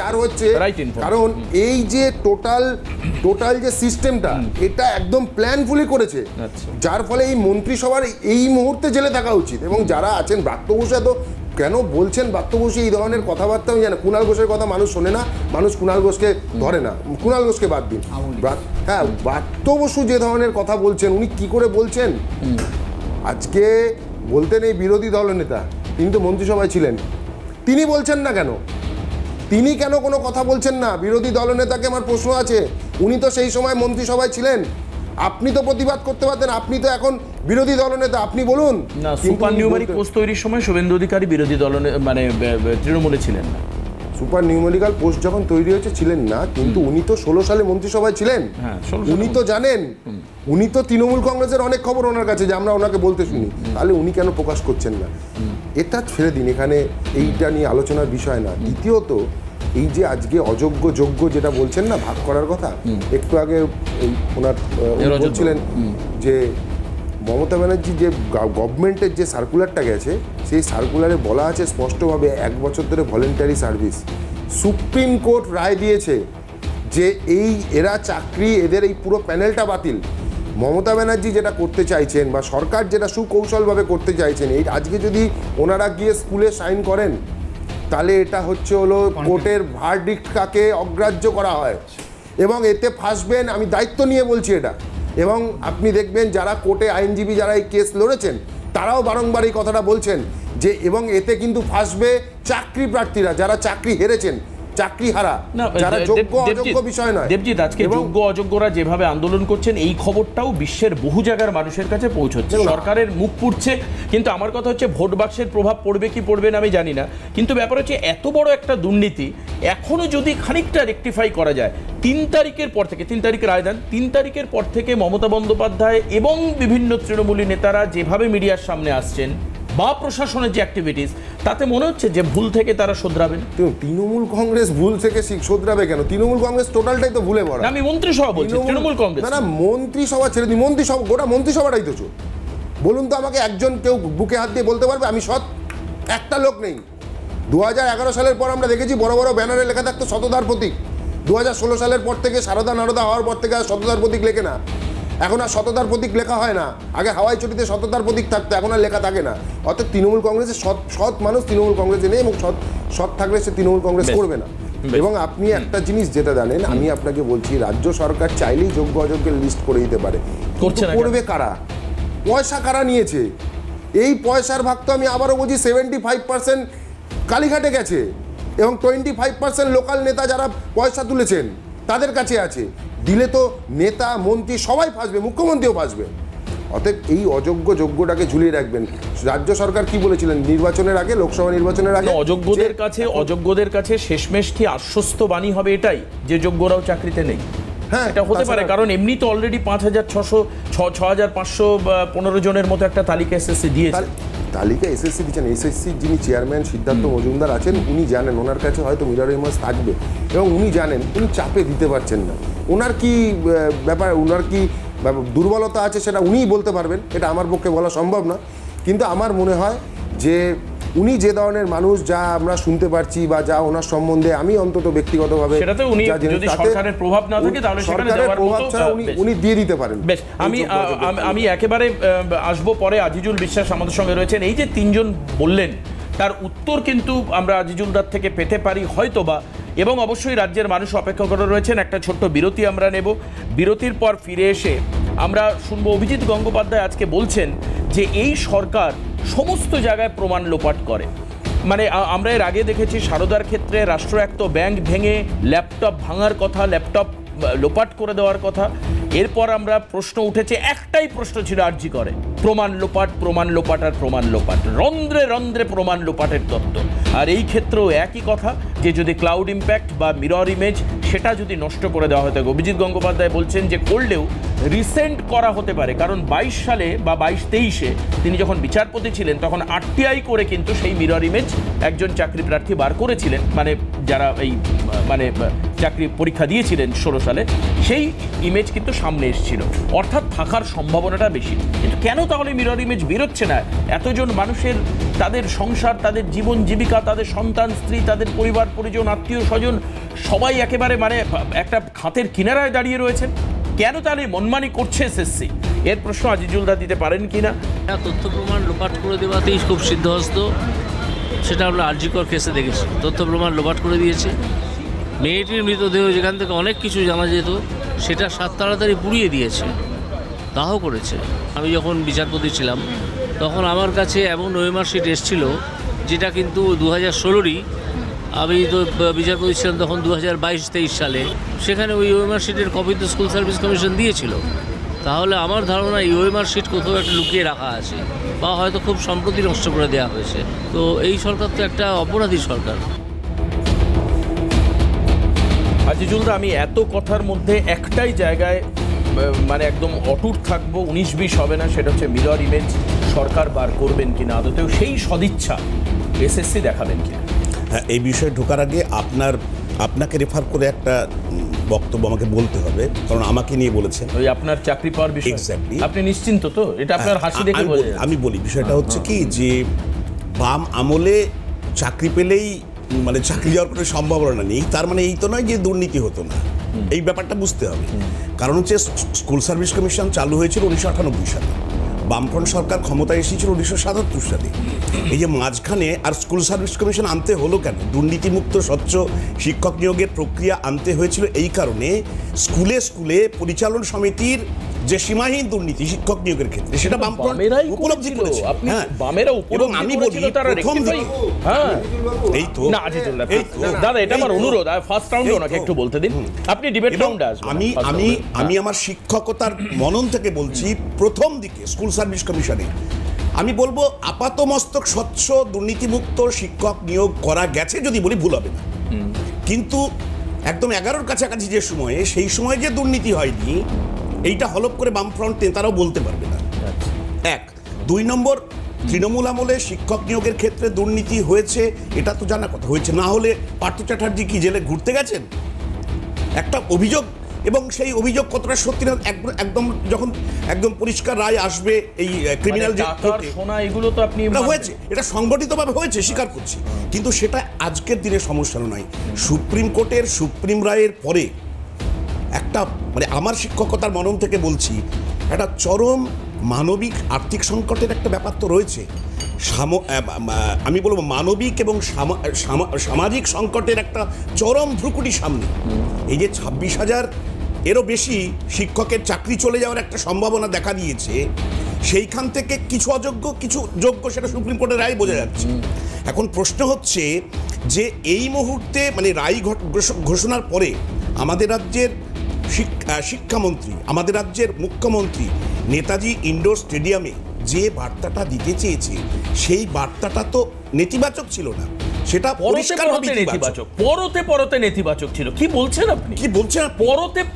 4 হচ্ছে, কারণ এই যে টোটাল যে সিস্টেমটা এটা একদম প্ল্যানফুলি করেছে, যার ফলে এই মন্ত্রিসভার এই মুহূর্তে জেলে থাকা উচিত। এবং যারা আছেন ব্রাত্য বসু তো কেন বলছেন ব্রাত্য বসু এই ধরনের কথাবার্তা আমি জানি। কুণাল ঘোষের কথা মানুষ শোনে না, মানুষ কুণাল ঘোষকে ধরে না, কুণাল ঘোষকে বাদ দিন। হ্যাঁ ব্রাত্য বসু যে ধরনের কথা বলছেন উনি কি করে বলছেন, আজকে বলতেন এই বিরোধী দলনেতা, তিনি তো মন্ত্রিসভায় ছিলেন, তিনি বলছেন না কেন, তিনি কেন কোনো কথা বলছেন না? বিরোধী দলনেতাকে আমার প্রশ্ন আছে, উনি তো সেই সময় মন্ত্রিসভায় ছিলেন, আপনি তো প্রতিবাদ করতে পারতেন, আপনি তো এখন বিরোধী দলনেতা, আপনি বলুন। না সুপার নিউমেরিক পোস্ট তৈরির সময় শুভেন্দু অধিকারী বিরোধী মানে তৃণমূলে ছিলেন না। সুপার নিউমেরিক্যাল পোস্ট যখন তৈরি হয়েছে ছিলেন না, কিন্তু উনি তো 16 সালে মন্ত্রিসভায় ছিলেন, উনি তো জানেন, উনি তো তৃণমূল কংগ্রেসের অনেক খবর ওনার কাছে যে আমরা ওনাকে বলতে শুনি, তাহলে উনি কেন প্রকাশ করছেন না? এটা ছেড়ে দিন, এখানে এইটা নিয়ে আলোচনার বিষয় না। দ্বিতীয়ত এই যে আজকে অযোগ্য যোগ্য যেটা বলছেন না ভাগ করার কথা, একটু আগে ওনার বলছিলেন যে মমতা ব্যানার্জি যে গভর্নমেন্টের যে সার্কুলারটা গেছে সেই সার্কুলারে বলা আছে স্পষ্টভাবে 1 বছর ধরে ভলেন্টারি সার্ভিস। সুপ্রিম কোর্ট রায় দিয়েছে যে এরা চাকরি, এদের এই পুরো প্যানেলটা বাতিল। মমতা ব্যানার্জি যেটা করতে চাইছেন বা সরকার যেটা সুকৌশলভাবে করতে চাইছেন, এই আজকে যদি ওনারা গিয়ে স্কুলে সাইন করেন তাহলে এটা হলো কোর্টের ভার্ডিক্টকে অগ্রাহ্য করা হয় এবং এতে ফাঁসবেন, আমি দায়িত্ব নিয়ে বলছি এটা। এবং আপনি দেখবেন যারা কোর্টে আইনজীবী যারা এই কেস লড়েছেন তারাও বারংবার এই কথাটা বলছেন যে এবং এতে কিন্তু ফাঁসবে চাকরি প্রার্থীরা, যারা চাকরি হেরেছেন, চাকরি হারা, যারা যোগ্য অযোগ্য বিষয় নয়। দেবজিৎ, আজকে যোগ্য অযোগ্যরা যেভাবে আন্দোলন করছেন এই খবরটাও বিশ্বের বহু জায়গার মানুষের কাছে পৌঁছচ্ছে, সরকারের মুখ পুড়ছে। কিন্তু আমার কথা হচ্ছে ভোট বাক্সের প্রভাব পড়বে কি পড়বে না আমি জানি না, কিন্তু ব্যাপার হচ্ছে এত বড় একটা দুর্নীতি এখনো যদি খানিকটা রেকটিফাই করা যায়, 3 তারিখের পর থেকে, 3 তারিখের আয়দান, 3 তারিখের পর থেকে মমতা বন্দ্যোপাধ্যায় এবং বিভিন্ন তৃণমূলী নেতারা যেভাবে মিডিয়ার সামনে আসছেন বা প্রশাসনের যে অ্যাক্টিভিটিস, তাতে মনে হচ্ছে যে ভুল থেকে তারা শোধরাবেন। তৃণমূল কংগ্রেস ভুল থেকে শোধরাবে কেন? তৃণমূল কংগ্রেস টোটালটাই তো ভুলে ভরা। আমি মন্ত্রিসভা বলছি, তৃণমূল কংগ্রেস না, মন্ত্রিসভা ছেড়ে দিই, মন্ত্রিসভা গোটা মন্ত্রিসভাটাই তো চোর। বলুন তো আমাকে একজন কেউ বুকে হাত দিয়ে বলতে পারবে আমি সৎ? একটা লোক নেই। 2011 সালের পর আমরা দেখেছি বড় বড় ব্যানারে লেখা থাকতো সততার প্রতীক। 2016 সালের পর থেকে সারদা নারদা হওয়ার পর থেকে আর সততার প্রতীক লেখে না, এখন আর সততার প্রতীক লেখা হয় না। আগে হাওয়াই চটিতে সততার প্রতীক থাকতো, এখন আর লেখা থাকে না। অর্থাৎ তৃণমূল কংগ্রেসের সৎ মানুষ তৃণমূল কংগ্রেসে নেই এবং সৎ থাকলে সে তৃণমূল কংগ্রেস করবে না। এবং আপনি একটা জিনিস যেটা জানেন, আমি আপনাকে বলছি রাজ্য সরকার চাইলেই যোগ্য অযোগ্যের লিস্ট করে দিতে পারে, করবে কারা? পয়সা কারা নিয়েছে? এই পয়সার ভাগ তো আমি আবারও বলছি 75% কালীঘাটে গেছে এবং 25% লোকাল নেতা যারা পয়সা তুলেছেন তাদের কাছে আছে। দিলে তো নেতা মন্ত্রী সবাই ফাঁসবে, মুখ্যমন্ত্রীও ফাঁসবে। অতএব এই অযোগ্য যোগ্যটাকে ঝুলিয়ে রাখবেন। রাজ্য সরকার কি বলেছিলেন নির্বাচনের আগে, লোকসভা নির্বাচনের আগে? অযোগ্যদের কাছে শেষমেশ কি আশ্বস্ত বাণী হবে এটাই যে যোগ্যরাও চাকরিতে নেই? হ্যাঁ, এটা হতে পারে, কারণ এমনি তো অলরেডি 6515 জনের মতো একটা তালিকা এসএসসি দিয়েছে। তালিকা এসএসসি দিচ্ছেন, এসএসসির যিনি চেয়ারম্যান সিদ্ধার্থ মজুমদার আছেন উনি জানেন ওনার কাছে হয়তো মিরর ইমেজ থাকবে এবং উনি জানেন উনি চাপে দিতে পারছেন না। ওনার কি ব্যাপার, ওনার কি দুর্বলতা আছে সেটা উনিই বলতে পারবেন, এটা আমার পক্ষে বলা সম্ভব না। কিন্তু আমার মনে হয় যে উনি যে ধরনের মানুষ, যা আমরা শুনতে পারছি বা যা ওনার সম্বন্ধে আমি অন্তত ব্যক্তিগতভাবে উনি দিয়ে দিতে পারেন। বেশ, আমি একেবারে আসবো পরে। আজিজুল বিশ্বাস আমাদের সঙ্গে রয়েছেন। এই যে 3জন বললেন তার উত্তর কিন্তু আমরা আজিজুলদার থেকে পেতে পারি হয়তোবা, এবং অবশ্যই রাজ্যের মানুষ অপেক্ষা করে রয়েছেন। একটা ছোট্ট বিরতি আমরা নেব, বিরতির পর ফিরে এসে আমরা শুনবো অভিজিৎ গঙ্গোপাধ্যায় আজকে বলছেন যে এই সরকার সমস্ত জায়গায় প্রমাণ লোপাট করে। মানে আমরা এর আগে দেখেছি সারদার ক্ষেত্রে রাষ্ট্রায়ত্ত ব্যাংক ভেঙে ল্যাপটপ ভাঙার কথা, ল্যাপটপ লোপাট করে দেওয়ার কথা। এরপর আমরা প্রশ্ন উঠেছে, একটাই প্রশ্ন ছিল আরজি করে, প্রমাণ লোপাট, প্রমাণ লোপাট আর প্রমাণ লোপাট, রন্ধ্রে রন্ধ্রে প্রমাণ লোপাটের তত্ত্ব। আর এই ক্ষেত্রেও একই কথা, যে যদি ক্লাউড ইম্প্যাক্ট বা মিরর ইমেজ সেটা যদি নষ্ট করে দেওয়া হতো। অভিজিৎ গঙ্গোপাধ্যায় বলছেন যে করলেও রিসেন্ট করা হতে পারে, কারণ 22 সালে বা 22-23-এ তিনি যখন বিচারপতি ছিলেন তখন আরটিআই করে কিন্তু সেই মিরর ইমেজ একজন চাকরি প্রার্থী বার করেছিলেন, মানে যারা এই মানে চাকরি পরীক্ষা দিয়েছিলেন 16 সালে, সেই ইমেজ কিন্তু সামনে এসেছিল, অর্থাৎ থাকার সম্ভাবনাটা বেশি। কিন্তু কেন তাহলে মিরর ইমেজ বেরোচ্ছে না? এতজন মানুষের তাদের সংসার, তাদের জীবন জীবিকা, তাদের সন্তান স্ত্রী, তাদের পরিবার পরিজন, আত্মীয় স্বজন সবাই একেবারে মানে একটা খাতের কিনারায় দাঁড়িয়ে রয়েছেন, কেন তাহলে মনমানি করছে এসএসসি? এর প্রশ্ন আজিজুলদা দিতে পারেন কিনা। তথ্য প্রমাণ লোপাট করে দেওয়াতেই খুব সিদ্ধহস্ত, সেটা আমরা আরজিকর কেসে দেখেছি। তথ্য প্রমাণ লোপাট করে দিয়েছে, মেয়েটির মৃতদেহ যেখান থেকে অনেক কিছু জানা যেত সেটা তাড়াতাড়ি পুড়িয়ে দিয়েছে, দাহ করেছে। আমি যখন বিচারপতি ছিলাম তখন আমার কাছে এমন ওএমআর শিট এসেছিল যেটা কিন্তু 2016-ই, আমি তো বিচারপতি ছিলাম তখন 2022-23 সালে, সেখানে ওই ওএমআর শিটের কপি তো স্কুল সার্ভিস কমিশন দিয়েছিল। তাহলে আমার ধারণা এই ওএমআর শিট কোথাও একটা লুকিয়ে রাখা আছে, বা হয়তো খুব সম্প্রতি নষ্ট করে দেওয়া হয়েছে। তো এই সরকার তো একটা অপরাধী সরকার। আজিজুলদা, আমি এত কথার মধ্যে একটাই জায়গায় মানে একদম অটুট থাকবো, 19-20 হবে না, সেটা হচ্ছে মিরর ইমেজ সরকার বার করবেন কিনা, আদতেও সেই সদিচ্ছা এসএসসি দেখাবেন কিনা। হ্যাঁ, এই বিষয়ে ঢোকার আগে আপনাকে রেফার করে একটা বক্তব্য আমাকে বলতে হবে, কারণ আমাকে নিয়ে বলেছেন ওই আপনার চাকরি পাওয়ার বিষয়। এক্স্যাক্টলি, আপনি নিশ্চিন্ত তো? এটা আপনার হাসি দেখে বোঝা যাচ্ছে। আমি বলি, বিষয়টা হচ্ছে কি যে বাম আমলে চাকরি পেলেই মানে চাকরি যাওয়ার কোনো সম্ভাবনা নেই, তার মানে এই তো নয় যে দুর্নীতি হতো না, এই ব্যাপারটা বুঝতে হবে। কারণ হচ্ছে স্কুল সার্ভিস কমিশন চালু হয়েছিল 1998 সালে, বামফ্রন্ট সরকার ক্ষমতায় এসেছিল 1977 সালে। এই যে মাঝখানে আর স্কুল সার্ভিস কমিশন আনতে হলো কেন? দুর্নীতিমুক্ত স্বচ্ছ শিক্ষক নিয়োগের প্রক্রিয়া আনতে হয়েছিল এই কারণে, স্কুলে স্কুলে পরিচালন সমিতির যে সীমাহীন দুর্নীতি শিক্ষক নিয়োগের ক্ষেত্রে সেটা বামফ্রন্ট উপলব্ধি করেছে। হ্যাঁ, বামেরা এবং আমি বলি প্রথম দিকে, হ্যাঁ এই তো না আজিজুল্লাহ, দাদা এটা আমার অনুরোধ, ফার্স্ট রাউন্ডে ওনাকে একটু বলতে দিন, আপনি ডিবেট রাউন্ডে আসবেন। আমি আমার শিক্ষকতার মনন থেকে বলছি, প্রথম দিকে স্কুল সার্ভিস কমিশনে আমি বলবো আপাত মস্তক স্বচ্ছ দুর্নীতিমুক্ত শিক্ষক নিয়োগ করা গেছে, যদি বলি ভুল হবে না। কিন্তু একদম 11-র কাছাকাছি যে সময়ে, সেই সময় যে দুর্নীতি হয়নি এইটা হলপ করে বামফ্রন্ট নেতারাও বলতে পারবে না। 1, 2 নম্বর, তৃণমূল আমলে শিক্ষক নিয়োগের ক্ষেত্রে দুর্নীতি হয়েছে এটা তো জানা কথা, হয়েছে না হলে পার্থ চ্যাটার্জি কি জেলে ঘুরতে গেছেন? একটা অভিযোগ, এবং সেই অভিযোগ কতটা সত্যি না একদম যখন একদম পরিষ্কার রায় আসবে এই ক্রিমিনাল যে শোনা এগুলো তো আপনি হয়েছে, এটা সংগঠিতভাবে হয়েছে, স্বীকার করছি, কিন্তু সেটা আজকের দিনে সমস্যা নয়। সুপ্রিম কোর্টের সুপ্রিম রায়ের পরে একটা মানে আমার শিক্ষকতার মনন থেকে বলছি, একটা চরম মানবিক আর্থিক সংকটের একটা ব্যাপার তো রয়েছে, আমি বলবো মানবিক এবং সামাজিক সংকটের একটা চরম ভ্রুকুটি সামনে। এই যে 26,000 এরও বেশি শিক্ষকের চাকরি চলে যাওয়ার একটা সম্ভাবনা দেখা দিয়েছে, সেইখান থেকে কিছু অযোগ্য কিছু যোগ্য, সেটা সুপ্রিম কোর্টের রায় বোঝা যাচ্ছে। এখন প্রশ্ন হচ্ছে যে এই মুহূর্তে মানে রায় ঘোষণার পরে আমাদের রাজ্যের শিক্ষামন্ত্রী, আমাদের রাজ্যের মুখ্যমন্ত্রী নেতাজি ইন্ডোর স্টেডিয়ামে যে বার্তাটা দিতে চেয়েছে, সেই বার্তাটা তো নেতিবাচক ছিল না, সেটা পরিষ্কারভাবে নেতিবাচক, পরতে নেতিবাচক ছিল। কি বলছেন আপনি? কি বলছেন?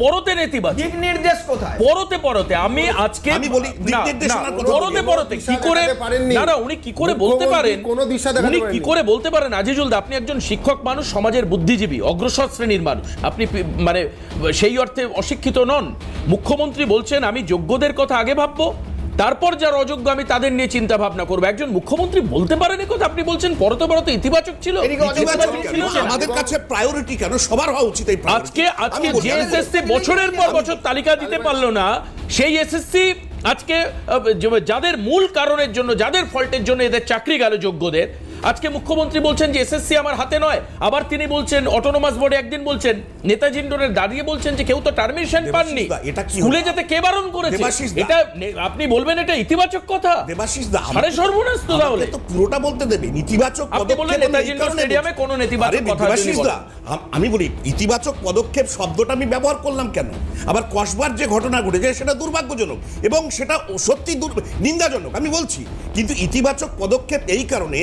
পরতে নেতিবাচক। দিক নির্দেশ কোথায়? পরতে আমি আজকে আমি বলি দিক নির্দেশনার কথা, পরতে কি করে না উনি কি করে বলতে পারেন? উনি কি করে বলতে পারেন? আজিজুল দা, আপনি একজন শিক্ষক মানুষ, সমাজের বুদ্ধিজীবী, অগ্রসর শ্রেণীর মানুষ, আপনি মানে সেই অর্থে অশিক্ষিত নন। মুখ্যমন্ত্রী বলছেন আমি যোগ্যদের কথা আগে ভাববো, তারপর যারা অযোগ্য আমি তাদের নিয়ে চিন্তা ভাবনা করবো। একজন মুখ্যমন্ত্রী বলতে পারেন কথা, আপনি বলছেন পরতে ইতিবাচক ছিল। আমাদের কাছে প্রায়োরিটি কেন? সবার হওয়া উচিত। আজকে যে এসএসসি বছরের পর বছর তালিকা দিতে পারলো না, সেই এসএসসি আজকে যাদের মূল কারণের জন্য, যাদের ফল্টের জন্য এদের চাকরি গেল যোগ্যদের, আজকে মুখ্যমন্ত্রী বলছেন যে এসএসসি আমার হাতে নয়, আবার তিনি বলছেন অটোনোমাস বোর্ডে একদিন বলছেন নেতাজি ইন্ডোরে দাঁড়িয়ে বলছেন যে কেউ তো টারমিনেশন পাননি, স্কুলে যেতে কে বারণ করেছে? এটা আপনি বলবেন এটা ইতিবাচক কথা? দেবাশিস দা সাড়ে সর্বনাশ তো তাহলে তো পুরোটা বলতে দেবে। ইতিবাচক পদক্ষেপ নেতাজি ইন্ডোর স্টেডিয়ামে কোনো নেতিবাচক কথা আমি বলি ইতিবাচক পদক্ষেপ শব্দটা আমি ব্যবহার করলাম কেন? আবার কসবার যে ঘটনা ঘটেছে সেটা দুর্ভাগ্যজনক এবং সেটা সত্যি নিন্দাজনক আমি বলছি, কিন্তু ইতিবাচক পদক্ষেপ এই কারণে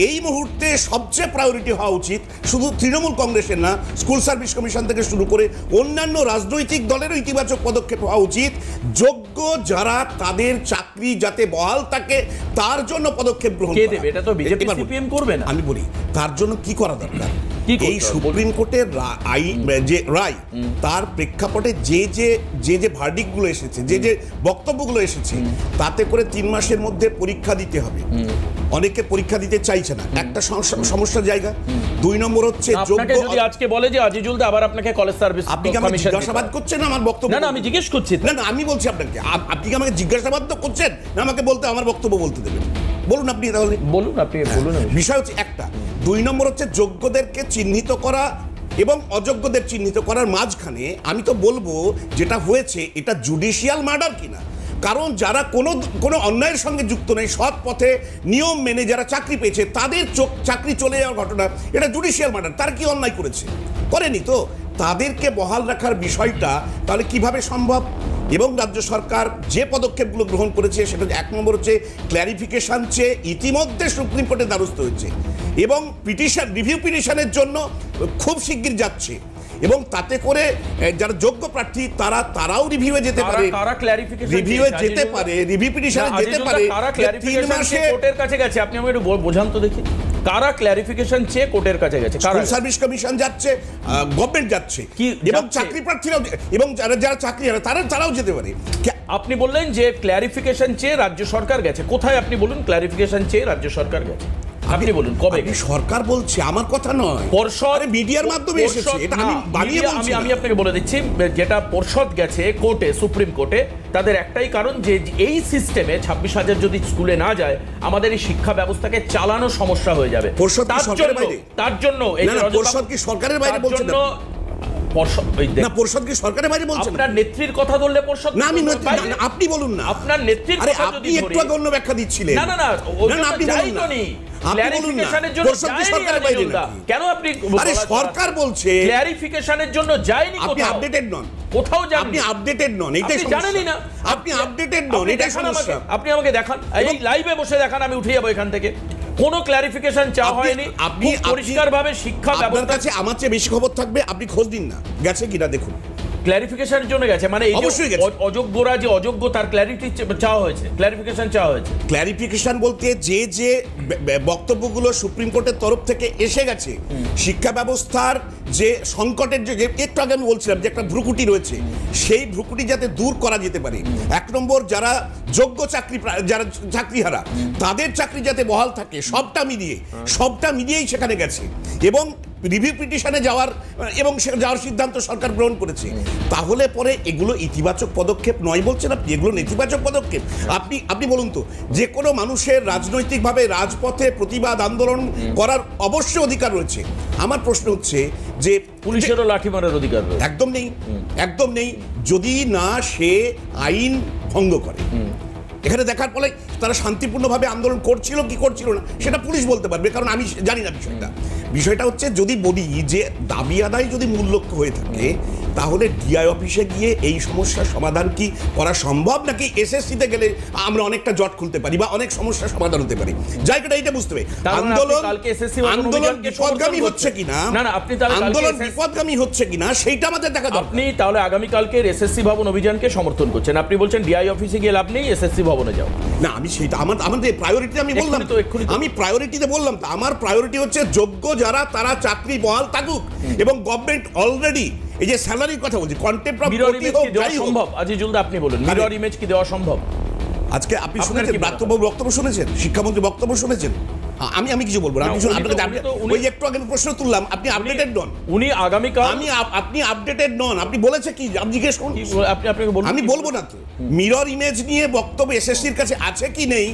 এই মুহূর্তে সবচেয়ে প্রায়োরিটি হওয়া উচিত শুধু তৃণমূল কংগ্রেসের না, স্কুল সার্ভিস কমিশন থেকে শুরু করে অন্যান্য রাজনৈতিক দলেরও ইতিবাচক পদক্ষেপ হওয়া উচিত। যোগ্য যারা তাদের চাকরি যাতে বহাল থাকে তার জন্য পদক্ষেপ গ্রহণ করা। এটা তো বিজেপি সিপিএম করবে না। আমি বলি তার জন্য কি করা দরকার? এই সুপ্রিম কোর্টের যে রায় তার প্রেক্ষাপটে যে ভার্ডিক্টগুলো এসেছে, যে বক্তব্যগুলো এসেছে, তাতে করে 3 মাসের মধ্যে পরীক্ষা দিতে হবে। অনেকে পরীক্ষা দিতে চাইছে না, একটা সমস্যার জায়গা। 2 নম্বর হচ্ছে যদি আজকে বলে যে আজিজুল দা আবার আপনাকে কলেজ সার্ভিস আপনি কি আমাকে জিজ্ঞাসাবাদ করছেন আমার বক্তব্য? না আমি জিজ্ঞেস করছি। না আমি বলছি আপনাকে, আপনি কি আমাকে জিজ্ঞাসাবাদ করছেন না আমাকে বলতে আমার বক্তব্য বলতে দেবেন? বলুন আপনি, তাহলে বলুন আপনি বলুন। বিষয় হচ্ছে একটা। 2 নম্বর হচ্ছে যোগ্যদেরকে চিহ্নিত করা এবং অযোগ্যদের চিহ্নিত করার মাঝখানে আমি তো বলবো যেটা হয়েছে এটা জুডিশিয়াল মার্ডার কিনা। কারণ যারা কোনো অন্যায়ের সঙ্গে যুক্ত নেই, সৎ পথে নিয়ম মেনে যারা চাকরি পেয়েছে তাদের চাকরি চলে যাওয়ার ঘটনা, এটা জুডিশিয়াল মার্ডার। তারা কি অন্যায় করেছে? করেনি তো। তাদেরকে বহাল রাখার বিষয়টা তাহলে কিভাবে সম্ভব? এবং রাজ্য সরকার যে পদক্ষেপগুলো গ্রহণ করেছে সেটা 1 নম্বর হচ্ছে ক্ল্যারিফিকেশন চেয়ে ইতিমধ্যে সুপ্রিম কোর্টে দ্বারস্থ হয়েছে এবং রিভিউ পিটিশনের জন্য খুব শিগগির যাচ্ছে এবং তাতে করে যারা যোগ্য প্রার্থী তারাও রিভিউয়ে যেতে পারে, রিভিউয়ে যেতে পারে, রিভিউ পিটিশনে যেতে পারে। 3 মাসে কোর্টের কাছে গেছে। আপনি আমাকে একটু বোঝান তো দেখি, কারা ক্ল্যারিফিকেশন চেয়ে কোর্টের কাছে গেছে? স্কুল সার্ভিস কমিশন যাচ্ছে, গভর্নমেন্ট যাচ্ছে এবং চাকরি প্রার্থীরাও এবং যারা চাকরি তারাও যেতে পারে। আপনি বললেন যে ক্ল্যারিফিকেশন চেয়ে রাজ্য সরকার গেছে, কোথায় আপনি বলুন ক্ল্যারিফিকেশন চেয়ে রাজ্য সরকার গেছে? আপনি বলুন কবে? সরকার বলছে, আমার কথা নয়, পর্ষদ মিডিয়ার মাধ্যমে এসেছে, এটা আমি বানিয়ে বলছি। আমি আপনাকে বলে দিচ্ছি, যেটা পর্ষদ গেছে কোর্টে, সুপ্রিম কোর্টে, তাদের একটাই কারণ যে এই সিস্টেমে 26,000 যদি স্কুলে না যায় আমাদের এই শিক্ষা ব্যবস্থাকে চালানো সমস্যা হয়ে যাবে। পর্ষদ কি সরকারের বাইরে? তার জন্য পর্ষদ কি সরকারের বাইরে বলছেন? পর্ষদ কি সরকারের বাইরে বলছেন? আপনার নেত্রীর কথা ধরলে পর্ষদ না, আমি আপনি বলুন না। আপনার নেত্রীর কথা আপনি একটু আগে অন্য ব্যাখ্যা দিচ্ছিলেন। না আপনি বলুন না। ক্ল্যারিফিকেশনের জন্য কেন আপনি? আরে সরকার বলছে ক্ল্যারিফিকেশনের জন্য যায়নি। আপনি আপডেটেড নন, কোথাও যান, আপনি আপডেটেড নন, এটাই জানেনই না। আপনি আপডেটেড নন, এটাই সমস্যা। আপনি আমাকে দেখান, এই লাইভে বসে দেখান, আমি উঠে যাবো এখান থেকে। কোনো ক্ল্যারিফিকেশন চাওয়া হয়নি। আপনি পরিষ্কারভাবে শিক্ষা ব্যবস্থার কাছে আমার চেয়ে বেশি খবর থাকবে, আপনি খোঁজ দিন না গেছে কিনা দেখুন। ক্ল্যারিফিকেশনের জন্য গেছে মানে অবশ্যই অযোগ্যরা যে অযোগ্য তার ক্ল্যারিটি চাওয়া হয়েছে, ক্ল্যারিফিকেশন চাওয়া হয়েছে। ক্ল্যারিফিকেশন বলতে যে বক্তব্যগুলো সুপ্রিম কোর্টের তরফ থেকে এসে গেছে, শিক্ষা ব্যবস্থার যে সংকটের যে একটু আগে আমি বলছিলাম যে একটা ভ্রুকুটি রয়েছে, সেই ভ্রুকুটি যাতে দূর করা যেতে পারে। 1 নম্বর যারা যোগ্য যারা চাকরিহারা তাদের চাকরি যাতে বহাল থাকে, সবটা মিলিয়েই সেখানে গেছে এবং রিভিউ পিটিশনে যাওয়ার সিদ্ধান্ত সরকার গ্রহণ করেছে। তাহলে পরে এগুলো ইতিবাচক পদক্ষেপ নয় বলছেন আপনি? এগুলো নেতিবাচক পদক্ষেপ। আপনি বলুন তো, যে কোনো মানুষের রাজনৈতিকভাবে রাজপথে প্রতিবাদ আন্দোলন করার অবশ্যই অধিকার রয়েছে। আমার প্রশ্ন হচ্ছে যে পুলিশেরও লাঠি মারার অধিকার একদম নেই যদি না সে আইন ভঙ্গ করে। এখানে দেখার ফলে তারা শান্তিপূর্ণভাবে আন্দোলন করছিল কি করছিল না সেটা পুলিশ বলতে পারবে, কারণ আমি জানি না বিষয়টা হচ্ছে যদি বলি যে দাবি আদায় যদি মূল লক্ষ্য হয়ে থাকে তাহলে ডিআই অফিসে গিয়ে এই সমস্যার সমাধান কি করা সম্ভব, নাকি এসএসসিতে গেলে আমরা অনেকটা জট খুলতে পারি বা অনেক সমস্যার সমাধান হতে পারি? জায়গাটা এটা বুঝতে হবে। আন্দোলন বিপদগামী হচ্ছে কিনা সেইটা আমাদের দেখা দরকার। আপনি তাহলে আগামীকালকে এসএসসি ভবন অভিযানকে সমর্থন করছেন? আপনি বলছেন ডিআই অফিসে গিয়ে লাভ নেই, এসএসসি ভবনে যাও। না, আমি সেটা আমাদের প্রায়োরিটি আমি বললাম তো, আমি প্রায়োরিটিতে বললাম তো, আমার প্রায়োরিটি হচ্ছে যোগ্য যারা তারা চাকরি বহাল থাকুক এবং গভর্নমেন্ট অলরেডি এই যে স্যালারির কথা বলছি, কন্টেম্প্ট অফ সম্ভব। আজিজুল দা আপনি বলুন, মিরর ইমেজ কি দেওয়া সম্ভব? আজকে আপনি শুনেছেন বক্তব্য শুনেছেন, শিক্ষামন্ত্রী বক্তব্য শুনেছেন? আমি কিছু বলবো না। ওই একটু আগে প্রশ্ন তুললাম, আপনি আপডেটেড নন। উনি আগামীকাল আপনি আপডেটেড নন, আপনি বলেছে কি আপনি জিজ্ঞেস করুন। আমি বলবো না তো। মিরর ইমেজ নিয়ে বক্তব্য এসএসসির কাছে আছে কি নেই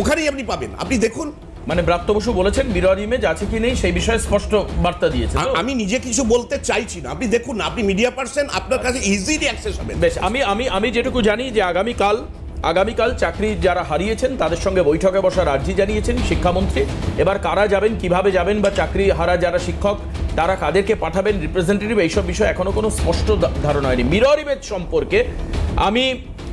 ওখানেই আপনি পাবেন, আপনি দেখুন। মানে ব্রাত্য বসু বলেছেন মিরর ইমেজ আছে কি নেই সেই বিষয়ে স্পষ্ট বার্তা দিয়েছে। আমি নিজে কিছু বলতে চাইছি না, আপনি দেখুন না, আপনি মিডিয়া পার্সন, আপনার কাছে ইজিলি অ্যাক্সেস হবে। বেশ, আমি যেটুকু জানি যে আগামীকাল চাকরি যারা হারিয়েছেন তাদের সঙ্গে বৈঠকে বসার আর্জি জানিয়েছেন শিক্ষামন্ত্রী। এবার কারা যাবেন, কিভাবে যাবেন, বা চাকরি হারা যারা শিক্ষক তারা কাদেরকে পাঠাবেন রিপ্রেজেন্টেটিভ, এইসব বিষয়ে এখনো কোনো স্পষ্ট ধারণা হয়নি। মিরর ইমেজ সম্পর্কে আমি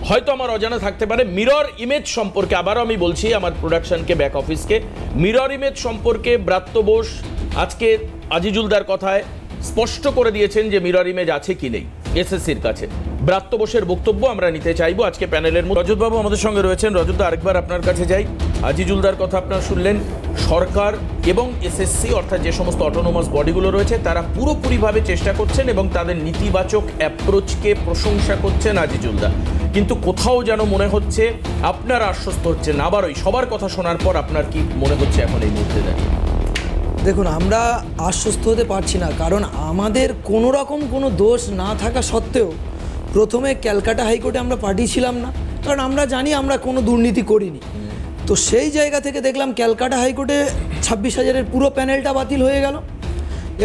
হয়তো আমার অজানা থাকতে পারে, মিরর ইমেজ সম্পর্কে আবারও আমি বলছি আমার প্রোডাকশনকে, ব্যাক অফিসকে, মিরর ইমেজ সম্পর্কে ব্রাত্য বোস আজকে আজিজুলদার কথায় স্পষ্ট করে দিয়েছেন যে মিরর ইমেজ আছে কি নেই এসএসসির কাছে। ব্রাত্য বোসের বক্তব্য আমরা নিতে চাইবো আজকে প্যানেলের মধ্যে। রজতবাবু আমাদের সঙ্গে রয়েছেন। রজতদা, আরেকবার আপনার কাছে যাই। আজিজুলদার কথা আপনারা শুনলেন, সরকার এবং এসএসসি অর্থাৎ যে সমস্ত অটোনোমাস বডিগুলো রয়েছে তারা পুরোপুরিভাবে চেষ্টা করছেন এবং তাদের নেতিবাচক অ্যাপ্রোচকে প্রশংসা করছেন আজিজুলদা, কিন্তু কোথাও যেন মনে হচ্ছে আপনারা আশ্বস্ত হচ্ছেন। আবার ওই সবার কথা শোনার পর আপনার কি মনে হচ্ছে এখন এই মুহূর্তে দাঁড়িয়ে? দেখুন, আমরা আশ্বস্ত হতে পারছি না, কারণ আমাদের কোনো রকম কোনো দোষ না থাকা সত্ত্বেও প্রথমে ক্যালকাটা হাইকোর্টে আমরা পাঠিয়েছিলাম না, কারণ আমরা জানি আমরা কোনো দুর্নীতি করিনি। তো সেই জায়গা থেকে দেখলাম ক্যালকাটা হাইকোর্টে 26,000-এর পুরো প্যানেলটা বাতিল হয়ে গেল,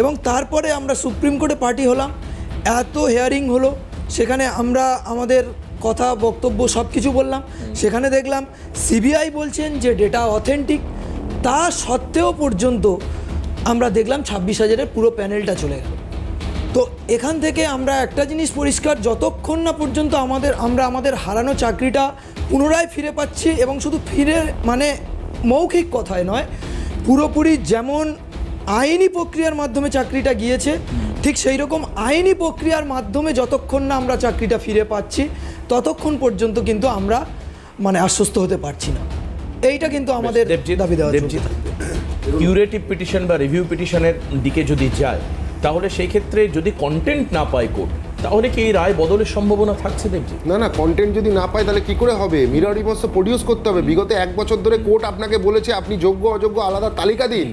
এবং তারপরে আমরা সুপ্রিম কোর্টে পার্টি হলাম, এত হিয়ারিং হলো, সেখানে আমরা আমাদের কথা বক্তব্য সব কিছু বললাম, সেখানে দেখলাম সিবিআই বলছেন যে ডেটা অথেন্টিক, তা সত্ত্বেও পর্যন্ত আমরা দেখলাম 26,000-এর পুরো প্যানেলটা চলে গেল। তো এখান থেকে আমরা একটা জিনিস পরিষ্কার, যতক্ষণ না পর্যন্ত আমরা আমাদের হারানো চাকরিটা পুনরায় ফিরে পাচ্ছি, এবং শুধু ফিরে মানে মৌখিক কথায় নয়, পুরোপুরি যেমন আইনি প্রক্রিয়ার মাধ্যমে চাকরিটা গিয়েছে ঠিক সেই রকম আইনি প্রক্রিয়ার মাধ্যমে যতক্ষণ না আমরা চাকরিটা ফিরে পাচ্ছি ততক্ষণ পর্যন্ত কিন্তু আমরা মানে আশ্বস্ত হতে পারছি না। এইটা কিন্তু আমাদের দাবি দেওয়া। কিউরেটিভ পিটিশন বা রিভিউ পিটিশনের দিকে যদি যায়, তাহলে সেই ক্ষেত্রে যদি কন্টেন্ট না পায় কোর্ট, তাহলে কি এই রায় বদলের সম্ভাবনা থাকছে দেবজি? না, কন্টেন্ট যদি না পায় তাহলে কি করে হবে? মিরর ইমেজ তো প্রডিউস করতে হবে। বিগত 1 বছর ধরে কোর্ট আপনাকে বলেছে আপনি যোগ্য অযোগ্য আলাদা তালিকা দিন,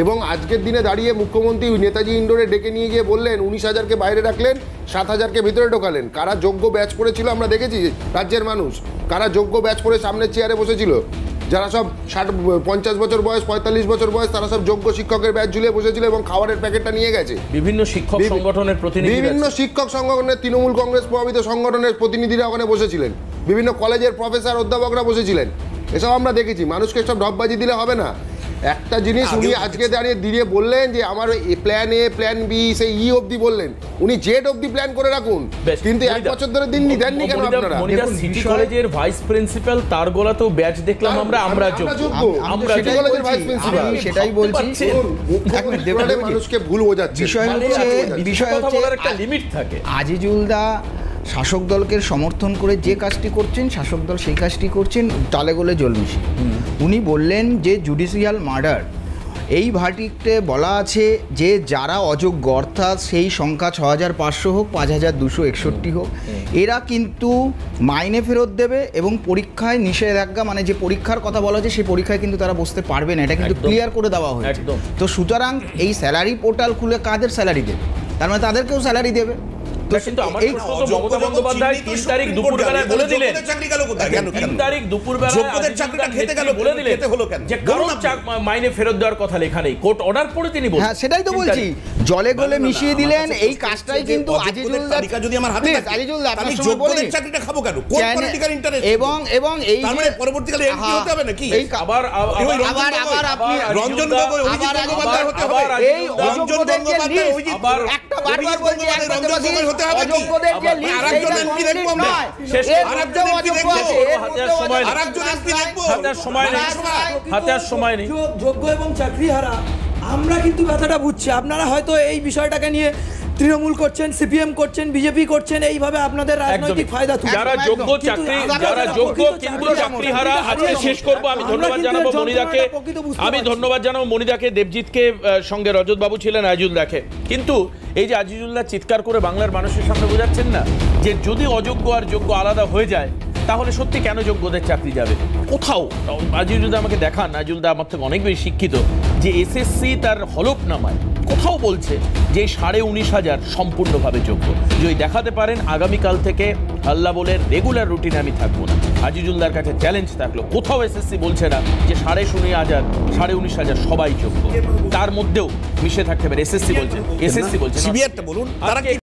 এবং আজকের দিনে দাঁড়িয়ে মুখ্যমন্ত্রী নেতাজি ইন্ডোরে ডেকে নিয়ে গিয়ে বললেন 19,000-কে বাইরে রাখলেন, 7,000-কে ভিতরে ঢোকালেন। কারা যোগ্য ব্যাচ পড়েছিল আমরা দেখেছি রাজ্যের মানুষ, কারা যোগ্য ব্যাচ পড়ে সামনের চেয়ারে বসেছিল, যারা সব 50 বছর বয়স 45 বছর বয়স তারা সব যোগ্য শিক্ষকের ব্যাচ ঝুলিয়ে বসেছিল এবং খাবারের প্যাকেটটা নিয়ে গেছে। বিভিন্ন শিক্ষক সংগঠনের প্রতিনিধি, বিভিন্ন শিক্ষক সংগঠনের, তৃণমূল কংগ্রেস প্রভাবিত সংগঠনের প্রতিনিধিরা ওখানে বসেছিলেন, বিভিন্ন কলেজের প্রফেসর অধ্যাপকরা বসেছিলেন। এসব আমরা দেখেছি। মানুষকে সব ঢপবাজি দিলে হবে না। একটা জিনিস উনি আজকে দাঁড়িয়ে বললেন যে আমার প্ল্যান এ, প্ল্যান বি, সেই ই অবধি বললেন, উনি জেড অবধি প্ল্যান করে রাখুন, কিন্তু 1 বছর ধরে দেননি কেন আপনারা? সিটি কলেজের ভাইস প্রিন্সিপাল তার গোলাতেও ব্যাচ দেখলাম আমরা যোগ্য। আমরা সিটি কলেজের ভাইস প্রিন্সিপাল, আমি সেটাই বলছি। মানুষকে ভুল বোঝাচ্ছে। বিষয় হচ্ছে একটা লিমিট থাকে। আজিজুলদা শাসক দলকে সমর্থন করে যে কাজটি করছেন, শাসক দল সেই কাজটি করছেন তালে গোলে জল মিশিয়ে। উনি বললেন যে জুডিশিয়াল মার্ডার, এই ভার্ডিক্টে বলা আছে যে যারা অযোগ্য, অর্থাৎ সেই সংখ্যা 6,500 হোক 5,261 হোক, এরা কিন্তু মাইনে ফেরত দেবে এবং পরীক্ষায় নিষেধাজ্ঞা, মানে যে পরীক্ষার কথা বলা হয়েছে সেই পরীক্ষায় কিন্তু তারা বসতে পারবে না, এটা কিন্তু ক্লিয়ার করে দেওয়া হয়েছে। তো সুতরাং এই স্যালারি পোর্টাল খুলে কাদের স্যালারি দেবে? তার মানে তাদেরকেও স্যালারি দেবে। কিন্তু আমার প্রশ্ন তো মমতা বন্দ্যোপাধ্যায় 3 তারিখ দুপুরবেলায় বলে দিলেন, 3 তারিখ দুপুরবেলায় যোগ্যদের চাকরিটা খেতে গেল বলে দিলেন যে কারণ মাইনে ফেরত দেওয়ার কথা লেখা নেই, কোর্ট অর্ডার পড়ে তিনি বলেন। হ্যাঁ, সেটাই তো বলছি, জলে গলে মিশিয়ে দিলেন। এই কাজটাই কিন্তু আজিজুলদা যদি আমার হাতে থাকে, আজিজুলদা আমি যোগ্যদের চাকরিটা খাবো কেন? কোন পলিটিক্যাল ইন্টারেস্ট? এবং এই তার মানে পরবর্তীকালে এমপি হতে হবে নাকি? আবার আপনি রঞ্জন গগৈ অভিজিৎ গঙ্গোপাধ্যায় হতে হবে? এই অযোগ্যদের যে লিস্ট, একটা বারবার বলছি রঞ্জন গগৈ হতে হবে কি? আরেকজন এমপি দেখবো আমরা, আরেকজন এমপি দেখবো, হাতে আর সময় নেই। যোগ্য এবং চাকরি হারা আমরা কিন্তু ব্যথাটা বুঝছি। আপনারা হয়তো এই বিষয়টাকে নিয়ে তৃণমূল করছেন, সিপিএম করছেন, বিজেপি করছেন, এইভাবে আপনাদের রাজনৈতিক ফায়দা তুলছেন। যারা যোগ্য কিন্তু চাকরি হারা, আজকে শেষ করব। আমি ধন্যবাদ জানাবো মনিদাকে, দেবজিৎকে, সঙ্গে রজতবাবু ছিলেন, আজিজুলদাকে। কিন্তু এই যে আজিজুল্লাহ চিৎকার করে বাংলার মানুষের সামনে বোঝাচ্ছেন না যে যদি অযোগ্য আর যোগ্য আলাদা হয়ে যায় তাহলে সত্যি কেন যোগ্যদের চাকরি যাবে? কোথাও আজিজুলদা আমাকে দেখান, আজিজুলদা আমার থেকে অনেক বেশি শিক্ষিত, যে এসএসসি তার হলফনামায় কোথাও বলছে যে 19,500 সম্পূর্ণভাবে যোগ্য। যদি দেখাতে পারেন আগামীকাল থেকে আল্লাহ বলে রেগুলার রুটিনে আমি থাকবো না। আজিজুলদার কাছে চ্যালেঞ্জ থাকলো, কোথাও এসএসসি বলছে না যে 19,500 19,500 সবাই যোগ্য, তার মধ্যেও মিশে থাকতে পারে। এসএসসি বলছে সিবিআরটা বলুন তারা